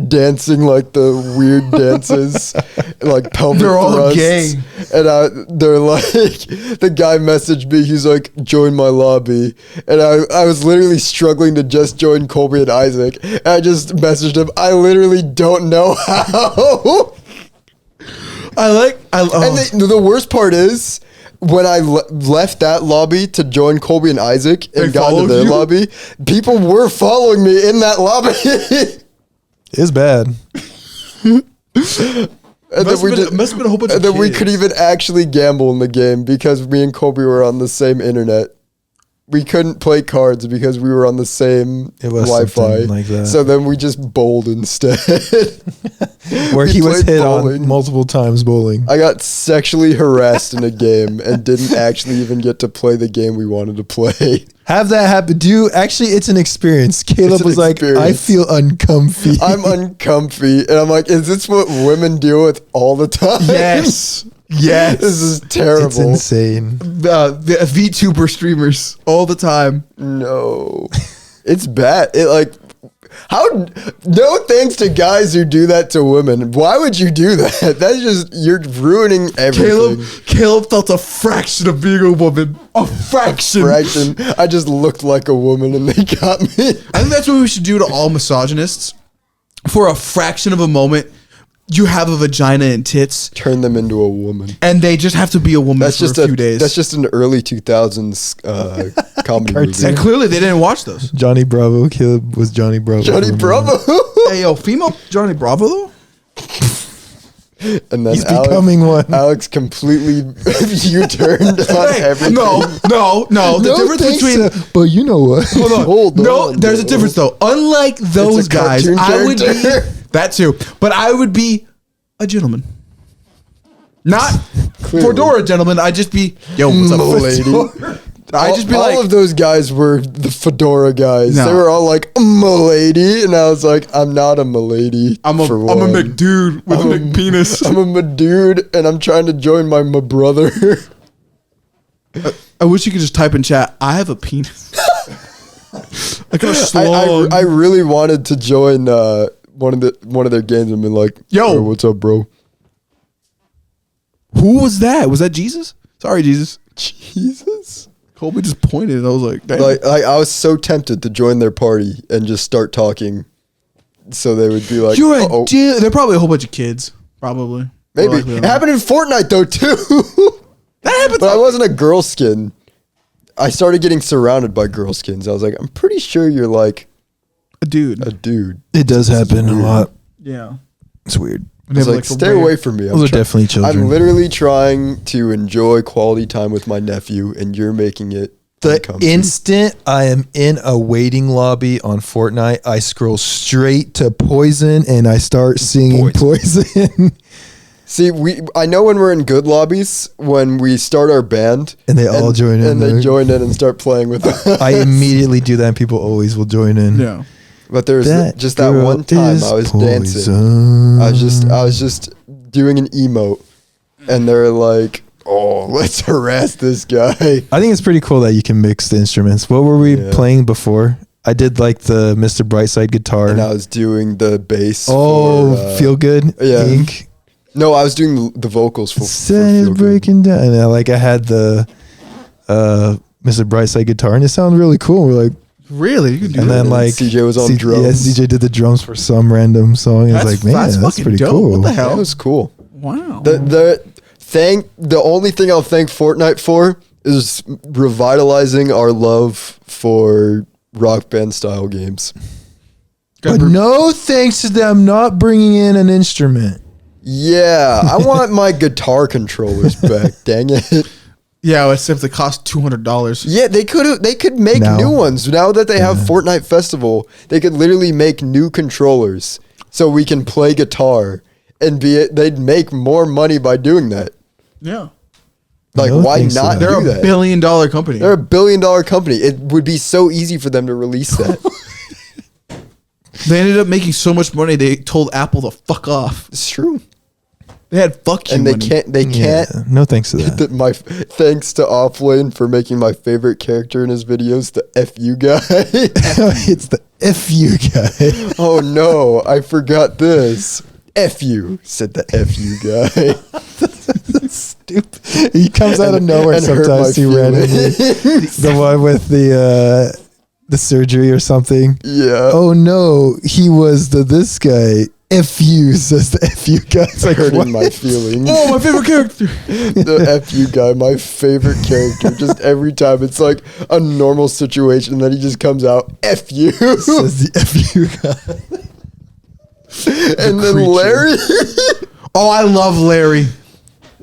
dancing like the weird dances, like pelvic They're all thrusts. gay. And they're like, the guy messaged me. He's like, "Join my lobby," and I was literally struggling to just join Colby and Isaac. And I just messaged him. I literally don't know how. And the worst part is, when I left that lobby to join Colby and Isaac and They got into followed their you? lobby, people were following me in that lobby. It's bad. And Must have been a whole bunch and of then we kids. could even actually gamble in the game because me and Colby were on the same internet. We couldn't play cards because we were on the same It was Wi-Fi. something like that. So then we just bowled instead. Where We he was played hit bowling. on multiple times bowling. I got sexually harassed in a game and didn't actually even get to play the game we wanted to play. Have that happen. Actually, it's an experience. Caleb It's an was like, I experience. feel uncomfy. I'm uncomfy, and I'm like, is this what women deal with all the time? Yes. Yes. This is terrible. It's insane. The VTuber streamers all the time. No, it's bad. It like how? No thanks to guys who do that to women. Why would you do that? That's just you're ruining everything. Caleb felt a fraction of being a woman. A fraction. Fraction. I just looked like a woman, and they got me. I think that's what we should do to all misogynists. For a fraction of a moment, you have a vagina and tits, Turn them into a woman. and they just have to be a woman That's for just a few days. That's just an early 2000s comedy movie. and clearly they didn't watch those. Johnny Bravo. Caleb was Johnny Bravo. Johnny Bravo. Hey, yo, female Johnny Bravo though? And then He's becoming one. Alex completely U-turned on Hey, everything. no. The difference thanks between to- but you know what? hold on. Hold no, on, there's a bro. difference though. Unlike those a guys, cartoon I would be character. that too, but I would be a gentleman. Not Clearly. Fedora gentleman. I'd just be yo, what's up, Milady. Fedora? I'd just be all like, of those guys were the fedora guys. No. They were all like milady, and I was like, I'm not a milady. I'm a one. McDude with I'm a McPenis. I'm a dude, and I'm trying to join my brother. I wish you could just type in chat. I have a penis. Like a slug. I really wanted to join one of their games and been like, Yo. "Bro, what's up, bro?" Who was that? Was that Jesus? Sorry, Jesus. Jesus. Colby just pointed. I was like, damn. Like I was so tempted to join their party and just start talking, so they would be like, You're a "Uh-oh." dude. They're probably a whole bunch of kids. Probably. Maybe More likely it than happened in Fortnite though too. That happens. But I wasn't a girl skin. I started getting surrounded by girl skins. I was like, I'm pretty sure you're like a dude. a dude. It does happen a lot. Yeah. It's weird. It's like, stay away from me. Those are definitely children. I'm literally trying to enjoy quality time with my nephew, and you're making it. The uncomfortable. instant I am in a waiting lobby on Fortnite, I scroll straight to Poison and I start singing Poison. See, I know when we're in good lobbies, when we start our band, And they all join in, and they right? join in and start playing with us. I immediately do that and people always will join in. Yeah. But there's just that girl one time is I was poison. dancing. I was just doing an emote, and they're like, "Oh, let's harass this guy." I think it's pretty cool that you can mix the instruments. What were we playing before? I did like the Mr. Brightside guitar. And I was doing the bass. Oh, for, Feel Good? yeah. Ink. No, I was doing the vocals for Set Feel it Good. breaking down. And I had the Mr. Brightside guitar, and it sounded really cool. We're like, Really? You can do and that. then and like CJ was on drums. Yeah, CJ did the drums for some random song. It's like, man, that's fucking pretty dope. cool. What the hell? That was cool. Wow. The only thing I'll thank Fortnite for is revitalizing our love for rock band style games. But no thanks to them not bringing in an instrument. Yeah, I want my guitar controllers back. Dang it. Yeah, except they cost $200. Yeah, they could make Now. new ones. Now that they have Fortnite Festival, they could literally make new controllers so we can play guitar and they'd make more money by doing that. Yeah. Like, No why thanks to not them. They're do a that? $1 billion company. They're a $1 billion company. It would be so easy for them to release that. They ended up making so much money they told Apple to fuck off. It's true. They had fuck you And money. they can't. Yeah, no thanks to that. Thanks to Offlane for making my favorite character in his videos, the FU guy. It's the FU guy. Oh no, I forgot this. FU, said the FU guy. Stupid. He comes out of nowhere and hurt sometimes. He my randomly. feelings. The one with the surgery or something. Yeah. Oh no, he was this guy. FU says the FU guy. It's like, Hurting what? my feelings. Oh, my favorite character. The FU guy, my favorite character. Just every time it's like a normal situation, and then he just comes out FU. Says the FU guy. And then creature. Larry. Oh, I love Larry.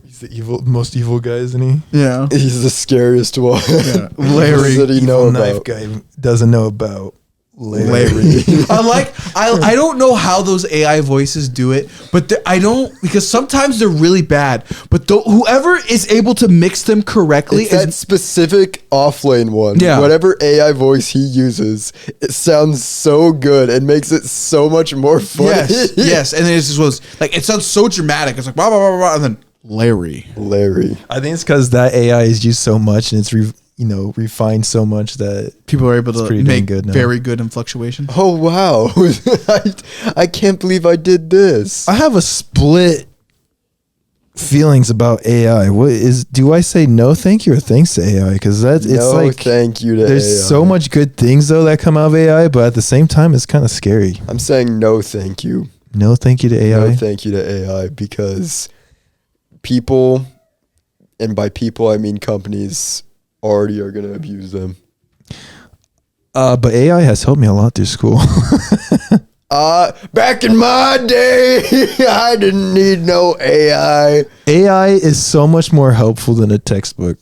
He's the most evil guy, isn't he? Yeah. He's the scariest one. Yeah. Larry. What did he know Evil knife about? guy doesn't know about Larry. I don't know how those AI voices do it, but I don't, because sometimes they're really bad. But whoever is able to mix them correctly It's that specific Offlane one. Yeah. Whatever AI voice he uses, it sounds so good and makes it so much more funny. yes, and then it just was like, it sounds so dramatic. It's like blah blah blah blah, and then Larry. Larry. I think it's because that AI is used so much and it's refined so much that People are able It's to pretty dang make good now. very good in fluctuation. Oh wow. I can't believe I did this. I have a split feelings about AI. Do I say no thank you or thanks to AI? Because it's no, like thank you to there's AI. so much good things though that come out of AI, but at the same time it's kind of scary. I'm saying no thank you. No thank you to AI. No thank you to AI because people, and by people I mean companies, already are going to abuse them. But AI has helped me a lot through school. Back in my day, I didn't need no AI. AI is so much more helpful than a textbook.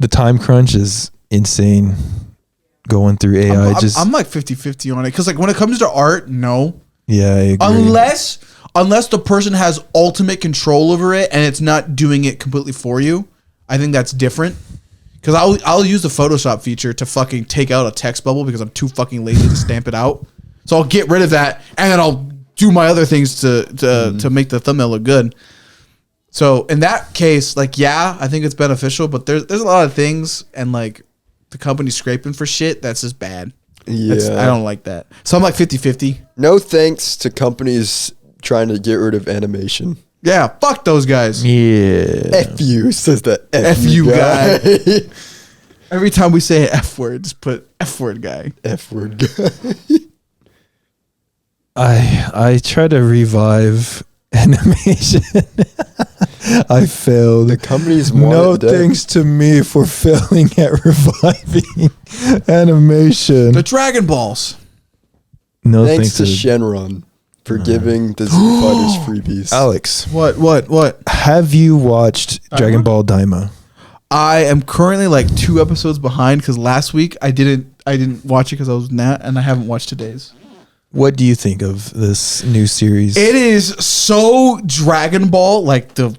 The time crunch is insane going through AI. I'm like 50-50 on it, because like when it comes to art, no. Yeah, I agree. Unless the person has ultimate control over it and it's not doing it completely for you, I think that's different. Because I'll use the Photoshop feature to fucking take out a text bubble because I'm too fucking lazy to stamp it out. So I'll get rid of that and then I'll do my other things to make the thumbnail look good. So in that case, like, yeah, I think it's beneficial, but there's a lot of things, and like the company's scraping for shit, that's just bad. Yeah. I don't like that. So I'm like 50-50. No thanks to companies trying to get rid of animation. Yeah, fuck those guys. Yeah. F you, says the F you guy. Every time we say an F word, just put F word guy. F word guy. I try to revive animation. I failed. The companies No want it dead. thanks to me for failing at reviving animation. The Dragon Balls. No Thanks to to Shenron for giving the Zoo Fighters freebies. Alex. What? Have you watched Dragon Ball Daima? I am currently like 2 episodes behind because last week I didn't watch it because I was Nat, and I haven't watched today's. What do you think of this new series? It is so Dragon Ball, like the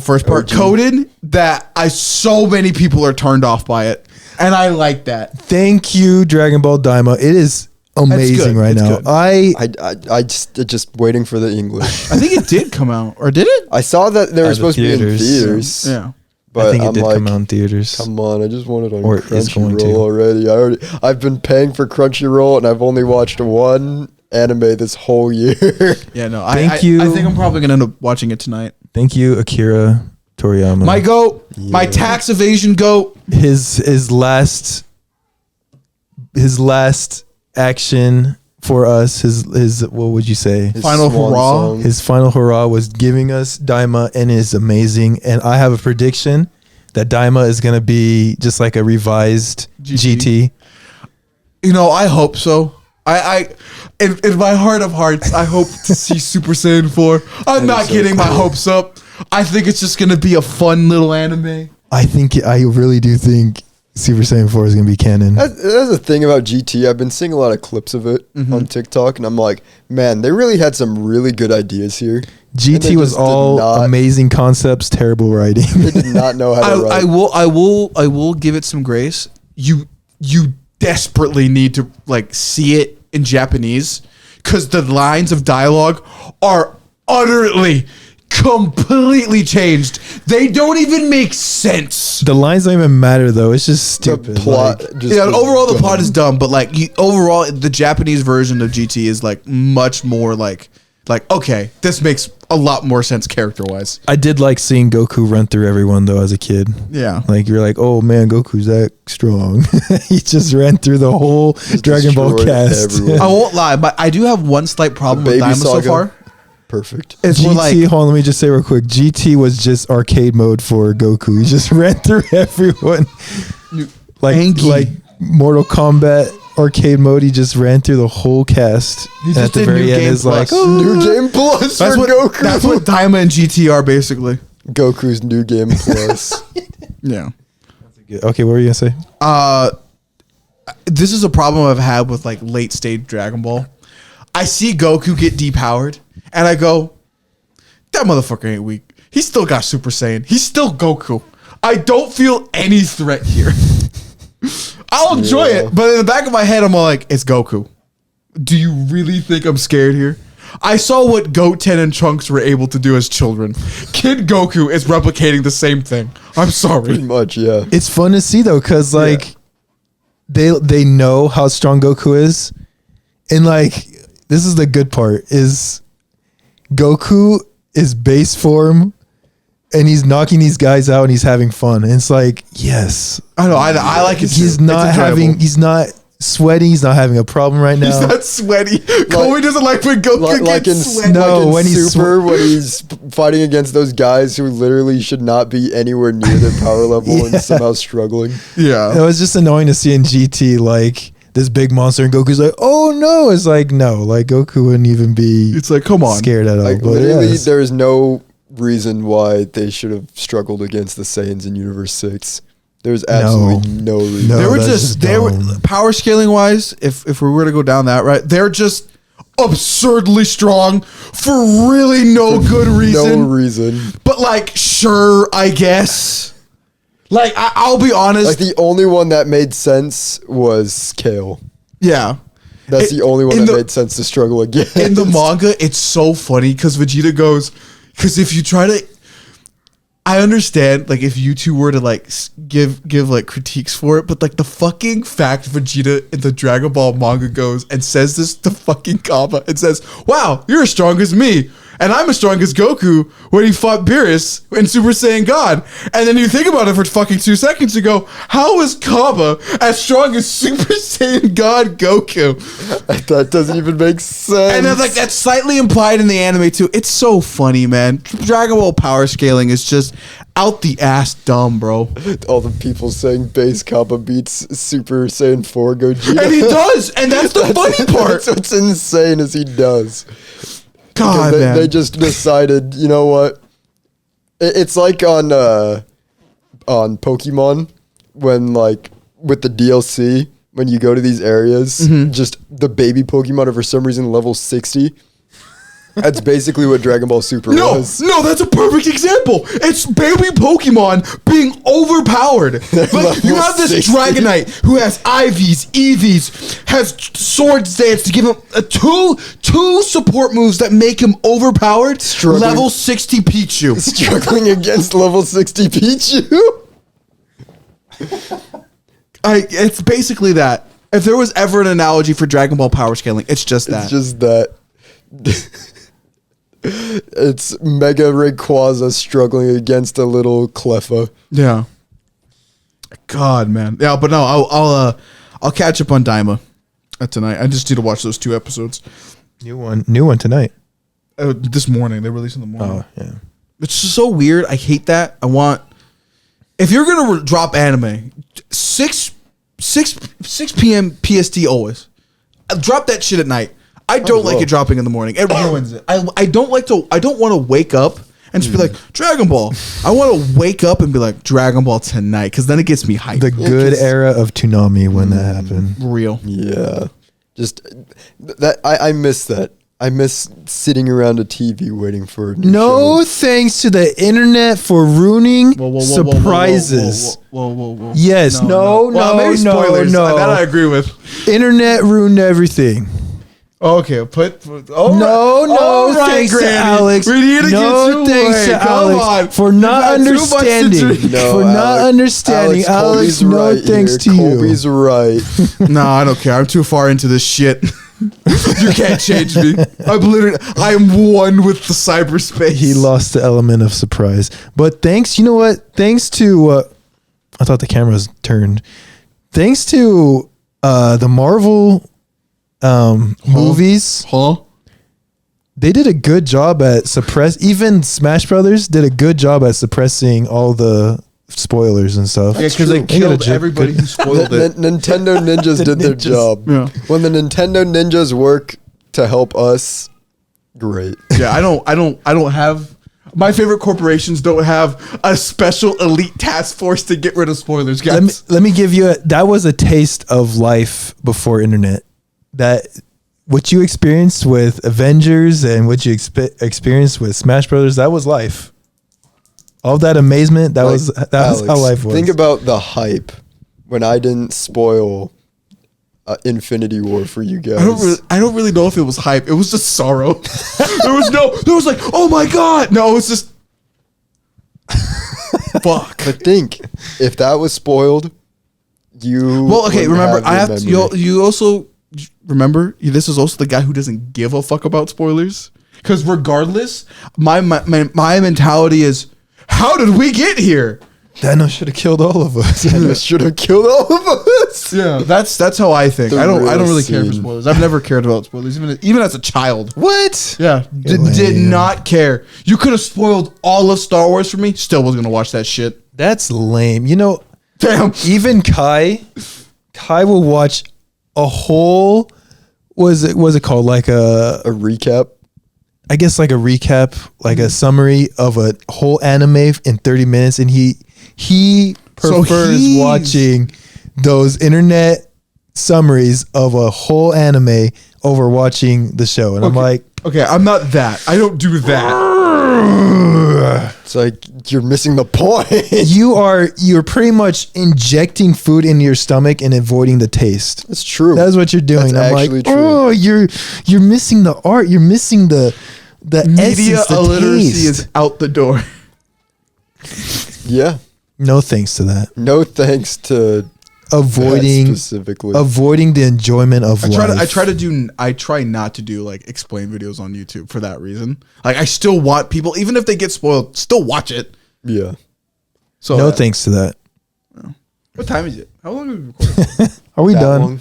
first part, OG. coded, that so many people are turned off by it, and I like that. Thank you, Dragon Ball Daima. It is amazing good. right It's now. good. I just waiting for the English. I think it did come out, or did it? I saw that they were At the supposed to be in theaters. theaters. Yeah. But I think I'm it did like, come out in theaters. come on, I just want it on Or is going to. Crunchyroll already. I've been paying for Crunchyroll and I've only watched one anime this whole year. Yeah, no. Thank you. I think I'm probably gonna end up watching it tonight. Thank you, Akira Toriyama. My goat, my tax evasion goat. his last action for us, his what would you say? His Final swan hurrah. song. His final hurrah was giving us Daima, and is amazing. And I have a prediction that Daima is gonna be just like a revised GT. You know, I hope so. In my heart of hearts, I hope to see Super Saiyan 4. I'm not so getting my cool. hopes up. I think it's just gonna be a fun little anime. I really do think Super Saiyan 4 is gonna be canon. That's the thing about GT. I've been seeing a lot of clips of it on TikTok, and I'm like, man, they really had some really good ideas here. And they GT was just did all not- amazing concepts, terrible writing. They did not know how to write. I will give it some grace. You desperately need to like see it in Japanese because the lines of dialogue are utterly, completely changed. They don't even make sense. The lines don't even matter though. It's just The stupid. plot. Like, just Yeah, was overall the dumb. plot is dumb, but like overall the Japanese version of GT is like much more like okay, this makes a lot more sense character wise. I did like seeing Goku run through everyone though as a kid. Yeah. Like you're like, oh man, Goku's that strong. He just ran through the whole Dragon Ball destroyed cast. everyone. I won't lie, but I do have one slight problem The with Baby Daima so Saga. far. Perfect. It's more GT, like hold on, let me just say real quick. GT was just arcade mode for Goku. He just ran through everyone. Anki. Like Mortal Kombat arcade mode, he just ran through the whole cast. He And just at the did very New end Game is like, Plus. New Game Plus that's for what Goku. that's what Daima and GT are basically. Goku's New Game Plus. Yeah. okay, what were you gonna say? This is a problem I've had with like late stage Dragon Ball. I see Goku get depowered, and I go, that motherfucker ain't weak. He still got Super Saiyan. He's still Goku. I don't feel any threat here. I'll enjoy Yeah. it, but in the back of my head, I'm all like, it's Goku. Do you really think I'm scared here? I saw what Goten and Trunks were able to do as children. Kid Goku is replicating the same thing. I'm sorry. Pretty much, yeah. It's fun to see though, cause like they know how strong Goku is, and like this is the good part is Goku is base form, and he's knocking these guys out, and he's having fun. And it's like I I know. I like it. he's too. not It's enjoyable. he's not sweating, he's not having a problem right now. He's not sweaty. Colby doesn't like when Goku Like in, gets sweaty. No, like in when he's Super, when he's fighting against those guys who literally should not be anywhere near their power level and somehow struggling. Yeah. It was just annoying to see in GT like this big monster, and Goku's like, oh no, it's like no, like Goku wouldn't even be It's like, come on. scared at all. Like But literally, yes. there is no reason why they should have struggled against the Saiyans in Universe 6. There's absolutely no reason. No. They were that's just just they were dumb. power scaling wise, if we were to go down that right, they're just absurdly strong for really no good reason. No reason. But like, sure, I guess. Like I'll be honest. Like the only one that made sense was Kale. yeah. That's the only one in that the- made sense to struggle against. In the manga, it's so funny because Vegeta goes, because if you try to, I understand like if you two were to like give like critiques for it, but like the fucking fact Vegeta in the Dragon Ball manga goes and says this to fucking Kaba and says, "Wow, you're as strong as me." And I'm as strong as Goku when he fought Beerus in Super Saiyan God. And then you think about it for fucking 2 seconds and go, how is Kaba as strong as Super Saiyan God Goku? That doesn't even make sense. And then, like, that's slightly implied in the anime too. It's so funny, man. Dragon Ball power scaling is just out the ass dumb, bro. All the people saying base Kappa beats Super Saiyan 4 Gogeta. And he does. And that's the funny part. That's what's insane is he does. God, man. They just decided, you know what? It's like on Pokemon when like with the DLC when you go to these areas, just the baby Pokemon are for some reason level 60. That's basically what Dragon Ball Super was. No, that's a perfect example. It's baby Pokemon being overpowered. Like you have this 60. Dragonite who has IVs, EVs, has Swords Dance to give him two support moves that make him overpowered. Struggling. Level 60 Pichu. Struggling against level 60 Pichu. It's basically that. If there was ever an analogy for Dragon Ball power scaling, it's just that. It's just that. It's Mega Rayquaza struggling against a little Cleffa. Yeah. God, man. Yeah, but no, I'll catch up on Daima tonight. I just need to watch those 2 episodes. New one tonight. This morning. They released in the morning. Oh yeah. It's just so weird. I hate that. If you're gonna drop anime, 6 p.m. PST always. Drop that shit at night. I don't like it dropping in the morning. It ruins it. I don't want to wake up and just be like, Dragon Ball. I want to wake up and be like, Dragon Ball tonight, because then it gets me hyped. The good era of Toonami when that happened. Real. Yeah. Just that I miss that. I miss sitting around a TV waiting for a new No show. thanks to the internet for ruining surprises. Whoa. Yes, no. Maybe spoilers. no. That I agree with. Internet ruined everything. Okay, No, right, thanks to Granny. Alex. We need to No get you thanks away. to Come Alex on. for not You've had too much to understanding. drink. No, For not Alex. understanding. Alex, Colby's no right thanks here. to you. Colby's right. No, I don't care. I'm too far into this shit. You can't change me. I am one with the cyberspace. He lost the element of surprise. But thanks, you know what? Thanks to I thought the camera was turned. Thanks to the Marvel movies, they did a good job at even Smash Brothers did a good job at suppressing all the spoilers and stuff. Yeah, because they killed everybody who spoiled it. Nintendo ninjas did their ninjas. job. Yeah. When the Nintendo ninjas work to help us, great. Yeah, I don't have. My favorite corporations don't have a special elite task force to get rid of spoilers, guys. Let me give you that was a taste of life before internet. That what you experienced with Avengers and what you experienced with Smash Brothers, that was life. All that amazement, that was Alex, how life was. Think about the hype when I didn't spoil Infinity War for you guys. I don't really know if it was hype. It was just sorrow. there was like, oh my god. No, it was just fuck. But think, if that was spoiled, you remember, have your memory. you also remember this is also the guy who doesn't give a fuck about spoilers. Because regardless, my mentality is, how did we get here? Thanos should have killed all of us. Thanos should have killed all of us. Yeah, that's how I think. The I don't real really care for scene. spoilers. I've never cared about spoilers, even as a child. What? Yeah, did lame. not care. You could have spoiled all of Star Wars for me. Still was gonna watch that shit. That's lame. You know, Damn. even Kai will watch a whole. Was it called like A recap. I guess like a recap, like a summary of a whole anime in 30 minutes, and he So prefers he's- watching those internet summaries of a whole anime over watching the show. And I'm like, Okay, I'm not that. I don't do that. It's like you're missing the point. you're pretty much injecting food into your stomach and avoiding the taste. That's true. That's what you're doing. That's I'm like, actually true. oh, you're missing the art. You're missing the Media essence, the illiteracy taste. is out the door. Yeah. No thanks to that. No thanks to Avoiding that specifically. avoiding the enjoyment of life. I try not to do like explain videos on YouTube for that reason. Like I still want people, even if they get spoiled, still watch it. Yeah. So No thanks to that. What time is it? How long have we recorded? Are we That done? long?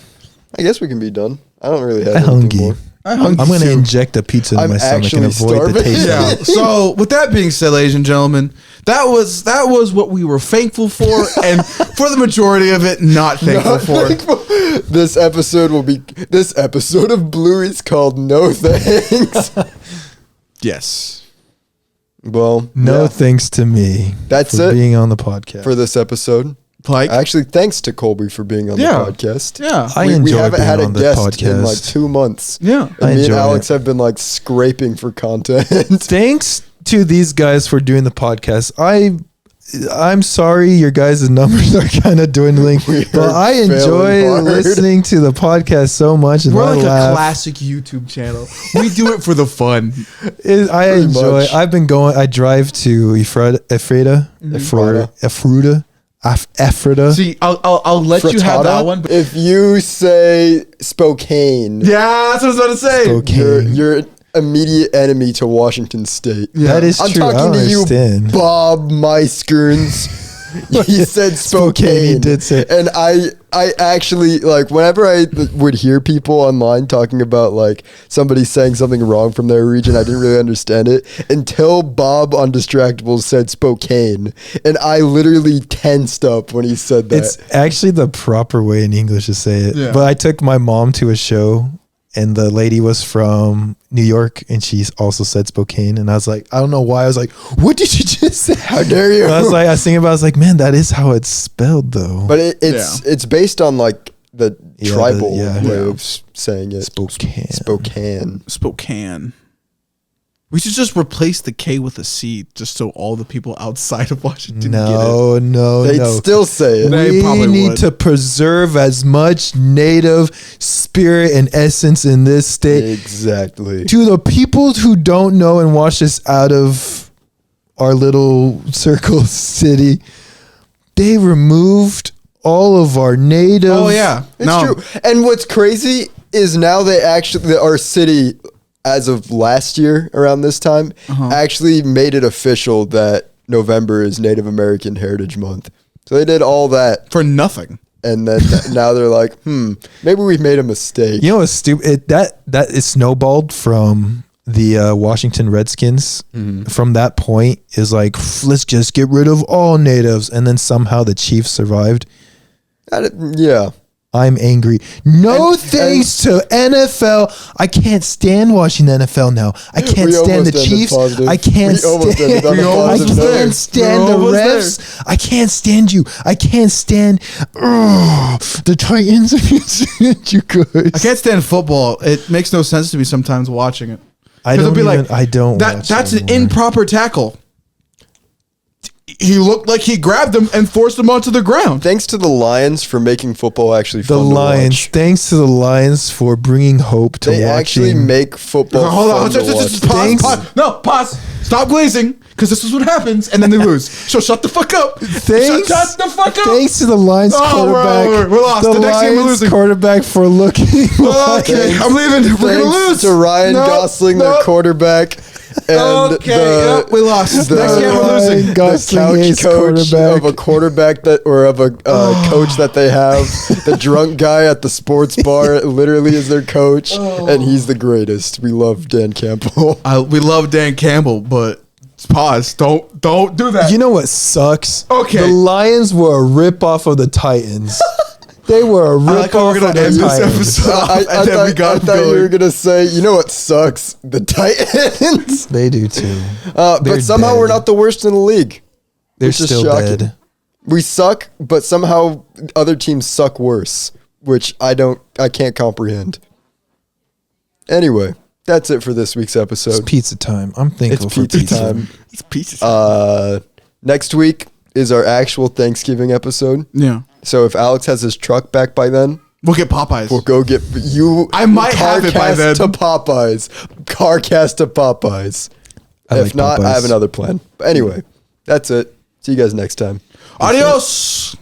I guess we can be done. I don't really have I'm anything hungry. more. I'm going to inject a pizza into I'm my stomach and actually avoid the starving. taste Yeah. of it. So with that being said, ladies and gentlemen, that was what we were thankful for, and for the majority of it, not thankful for. This episode of Bluey is called No Thanks. Yes. Well, No yeah, thanks to me. That's for it being on the podcast. for this episode. Like, Actually, thanks to Colby for being on Yeah. the podcast. yeah. I we enjoy haven't being had a on the guest in like podcast. 2 months. Yeah. I And me and enjoy Alex it. have been like scraping for content. Thanks to these guys for doing the podcast. I'm sorry your guys' numbers are kind of dwindling, but are I enjoy failing hard. listening to the podcast so much, and We're I like a laugh. classic YouTube channel. We do it for the fun. I enjoy. much. I've been going. I drive to Ephrata. See, I'll let you have that one. But If you say Spokane, yeah, that's what I was about to say. Spokane. you're an immediate enemy to Washington State. That is I'm true. I talking don't to you, understand. Bob Meiskerns. He said Spokane. He did say- And I actually, like, whenever I would hear people online talking about, like, somebody saying something wrong from their region, I didn't really understand it until Bob on Distractables said Spokane. And I literally tensed up when he said that. It's actually the proper way in English to say it. Yeah. But I took my mom to a show, and the lady was from New York, and she also said Spokane. And I was like, I don't know why. I was like, what did you just say? How dare you? And I was thinking about it. I was like, man, that is how it's spelled, though. But it's based on, like, the Yeah, tribal yeah. way Yeah. of saying it. Spokane. Spokane. Spokane. We should just replace the K with a C, just so all the people outside of Washington get it. No. They'd still say it. They We probably need would. to preserve as much native spirit and essence in this state. Exactly. To the people who don't know and watch this out of our little circle city, they removed all of our native. Oh yeah, It's true. And what's crazy is now they actually, our city, as of last year around this time, actually made it official that November is Native American Heritage Month. So they did all that. for nothing. And then now they're like, maybe we made a mistake. You know what's stupid? That it snowballed from the Washington Redskins. From that point, is like, let's just get rid of all natives, and then somehow the Chiefs survived. Yeah. I'm angry. No And- thanks to NFL. I can't stand watching the NFL now. I can't We stand the almost ended Chiefs. positive. I can't We almost stand. ended on a I positive note. can't stand We're the almost refs. I can't stand you. I can't stand the Titans against you guys. I can't stand football. It makes no sense to me sometimes watching it. I 'Cause it'll don't be even. like, I don't. That's watch an anymore. improper tackle. He looked like he grabbed him and forced him onto the ground. Thanks to the Lions for making football actually The fun Lions. to watch. Thanks to the Lions for bringing hope to They actually watching. make football Hold on, fun to watch. just pause, Thanks. pause. No, pause. Stop glazing, because this is what happens, and then they lose. So shut the fuck up. Thanks, Shut the fuck up. Thanks to the Lions Oh, quarterback. we're lost. The, The next game we're Lions losing. quarterback for looking. Okay, I'm leaving. We're gonna Thanks lose. to Ryan Nope, Gosling, their nope. quarterback, and Okay, the, yep, we lost. the- Next game we're losing. Ryan the Gosling couch is coach quarterback. of a quarterback that, or of a coach that they have. The drunk guy at the sports bar literally is their coach, and he's the greatest. We love Dan Campbell. We love Dan Campbell, but pause. Don't do that. You know what sucks? Okay. The Lions were a ripoff of the Titans. They were a I like how ripoff we're of gonna the end this Titans. episode. I And then we got I thought you going. were gonna say, you know what sucks? The Titans. They do too. But They're somehow dead. we're not the worst in the league. They're which is still shocking. dead. We suck, but somehow other teams suck worse, which I can't comprehend. Anyway, that's it for this week's It's episode. pizza time. I'm thankful It's for pizza pizza. time. It's pieces. Next week is our actual Thanksgiving episode. Yeah. So if Alex has his truck back by then, We'll get Popeyes. we'll go get you. I might have it by Carcast then. to Popeyes. Carcast to Popeyes. I If like not, I Popeyes. have another plan. But anyway, that's it. See you guys next time. Adios.